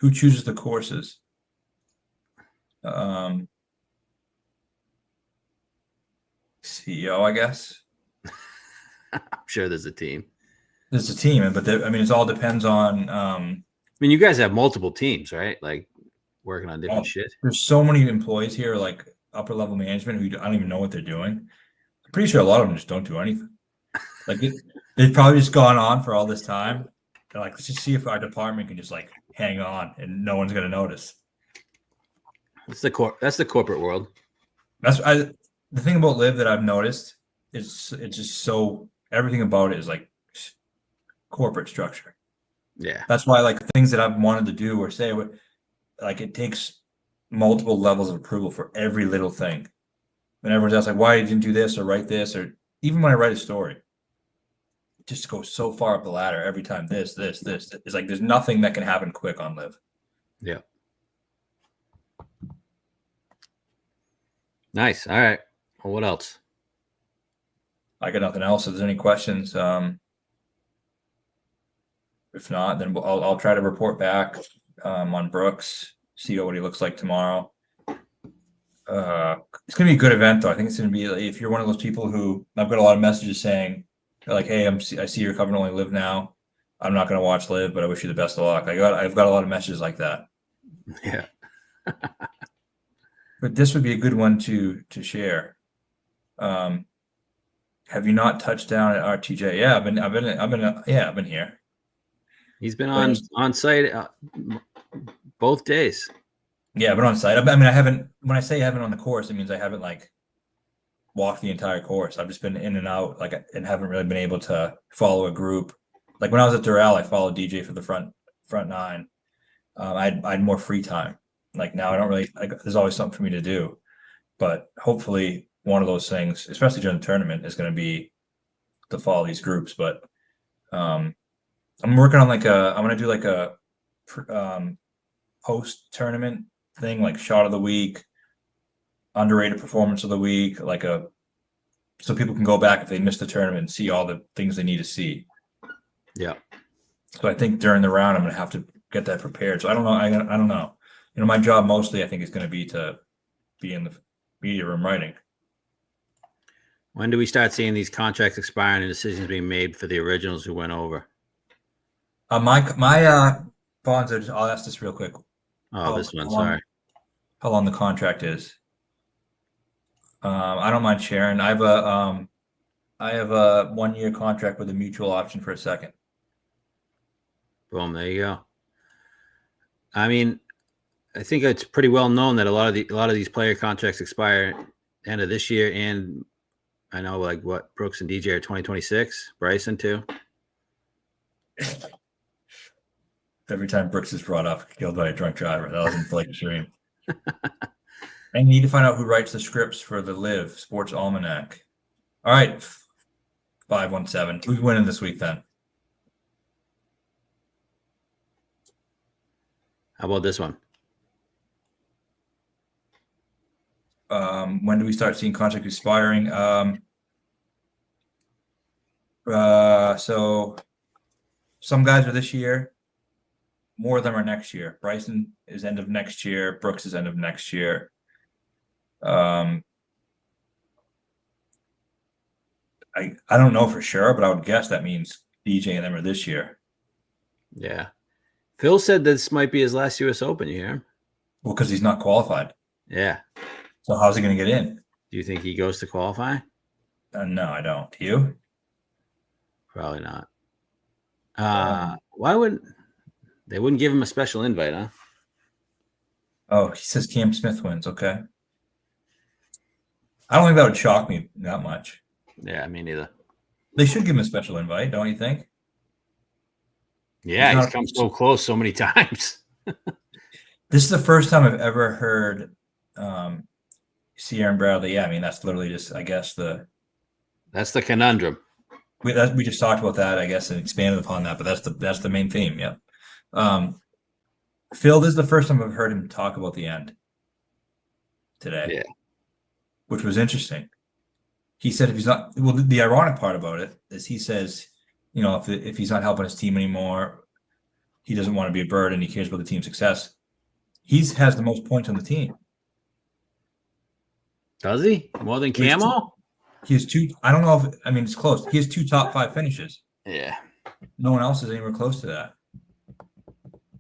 Who chooses the courses? CEO, I guess. I'm sure there's a team. There's a team, but it all depends on. I mean, you guys have multiple teams, right? Like working on different shit. There's so many employees here, like upper level management, who I don't even know what they're doing. I'm pretty sure a lot of them just don't do anything. Like they've probably just gone on for all this time. They're like, let's just see if our department can just like hang on and no one's gonna notice. That's the corporate world. The thing about LIV that I've noticed is it's just so everything about it is like corporate structure. Yeah. That's why like things that I've wanted to do or say, like it takes multiple levels of approval for every little thing. And everyone's else like, why you didn't do this or write this, or even when I write a story, it just goes so far up the ladder every time. This. It's like there's nothing that can happen quick on LIV. Yeah. Nice. All right. Well, what else? I got nothing else. If there's any questions, if not, then I'll try to report back on Brooks, see what he looks like tomorrow. It's gonna be a good event, though. I think it's gonna be if you're one of those people who I've got a lot of messages saying, like, "Hey, I see you're covering only LIV now. I'm not gonna watch LIV, but I wish you the best of luck." I've got a lot of messages like that. Yeah. But this would be a good one to share. Have you not touched down at RTJ? Yeah, I've been here. He's been on site both days. Yeah, I've been on site. I mean, I haven't. When I say I haven't on the course, it means I haven't like walked the entire course. I've just been in and out, like, and haven't really been able to follow a group. Like when I was at Doral, I followed DJ for the front nine. I had more free time. Like now, I don't really. There's always something for me to do, but hopefully, one of those things, especially during the tournament, is going to be to follow these groups. But I'm working on I'm going to do like a post tournament thing, like shot of the week, underrated performance of the week, so people can go back if they missed the tournament and see all the things they need to see. Yeah. So I think during the round, I'm going to have to get that prepared. So I don't know. I don't know. My job mostly, I think, is going to be in the media room writing. When do we start seeing these contracts expiring and decisions being made for the originals who went over? My bonds are. I'll ask this real quick. Oh, this one. Sorry. How long the contract is? I don't mind sharing. I have a 1 year contract with a mutual option for a second. Boom. There you go. I mean, I think it's pretty well known that a lot of these player contracts expire end of this year, and I know like what Brooks and DJ are 2026. Bryson too. Every time Brooks is brought up, killed by a drunk driver. That wasn't like a dream. I need to find out who writes the scripts for the LIV Sports Almanac. All right, 517. Who's winning this week then? How about this one? When do we start seeing contracts expiring? So some guys are this year. More of them are next year. Bryson is end of next year. Brooks is end of next year. I don't know for sure, but I would guess that means DJ and them are this year. Yeah. Phil said this might be his last U.S. Open. You hear him? Well, because he's not qualified. Yeah. So how's he going to get in? Do you think he goes to qualify? No, I don't. Do you? Probably not. Why wouldn't they wouldn't give him a special invite, huh? Oh, he says Cam Smith wins. Okay. I don't think that would shock me that much. Yeah, me neither. They should give him a special invite, don't you think? Yeah, he's come so close so many times. This is the first time I've ever heard Sierra and Bradley. Yeah, I mean, that's literally just, I guess, that's the conundrum. We just talked about that, I guess, and expanded upon that, but that's the main theme. Yeah. Phil, this is the first time I've heard him talk about the end today. Yeah. Which was interesting. He said if he's not, well, the ironic part about it is he says, you know, if he's not helping his team anymore, he doesn't want to be a burden. He cares about the team's success. He has the most points on the team. Does he? More than Camo? He has two. I don't know if, I mean, it's close. He has 2 top 5 finishes. Yeah. No one else is anywhere close to that.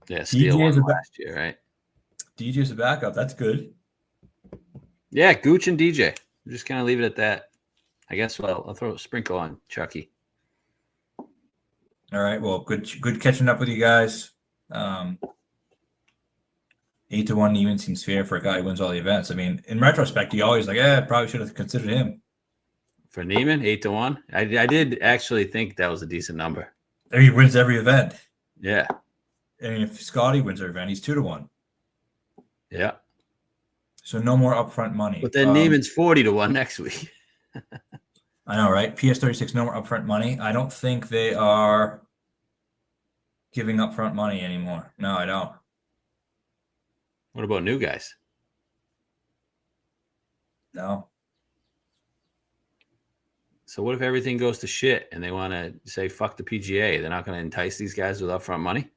Yeah, Steele won last year, right? DJ's a backup. That's good. Yeah, Gooch and DJ. I'm just kind of leave it at that. I guess I'll throw a sprinkle on Chucky. All right. Well, good catching up with you guys. 8-1 even seems fair for a guy who wins all the events. I mean, in retrospect, you always like, probably should have considered him. For Neiman, 8-1. I did actually think that was a decent number. He wins every event. Yeah. I mean, if Scotty wins every event, he's 2-1. Yeah. So no more upfront money. But then Neiman's 40-1 next week. I know, right? PS36, no more upfront money. I don't think they are giving upfront money anymore. No, I don't. What about new guys? No. So what if everything goes to shit and they want to say, fuck the PGA? They're not going to entice these guys with upfront money?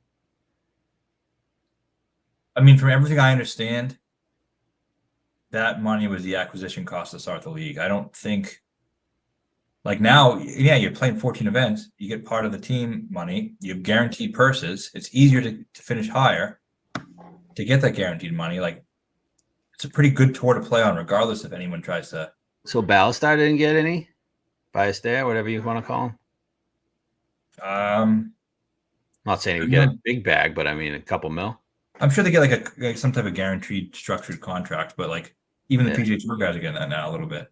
I mean, from everything I understand, that money was the acquisition cost to start the league. I don't think, like now, yeah, you're playing 14 events. You get part of the team money. You have guaranteed purses. It's easier to finish higher to get that guaranteed money. Like, it's a pretty good tour to play on, regardless if anyone tries to. So Ballastar didn't get any? Bias there, whatever you want to call him? Not saying he would get a big bag, but I mean, a couple mil. I'm sure they get like some type of guaranteed structured contract, but like even the PGA Tour guys are getting that now a little bit.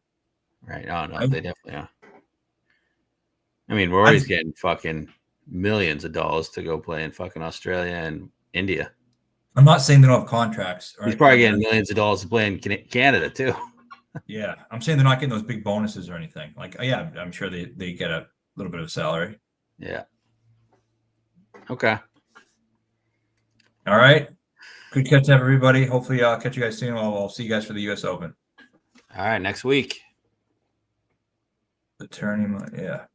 Right. Oh, no, they definitely are. I mean, Rory's getting fucking millions of dollars to go play in fucking Australia and India. I'm not saying they don't have contracts. He's probably getting millions of dollars to play in Canada too. Yeah. I'm saying they're not getting those big bonuses or anything. Like, yeah, I'm sure they get a little bit of salary. Yeah. Okay. All right. Good catching up, everybody. Hopefully I'll catch you guys soon. I'll see you guys for the U.S. Open. All right. Next week. The tournament. Yeah.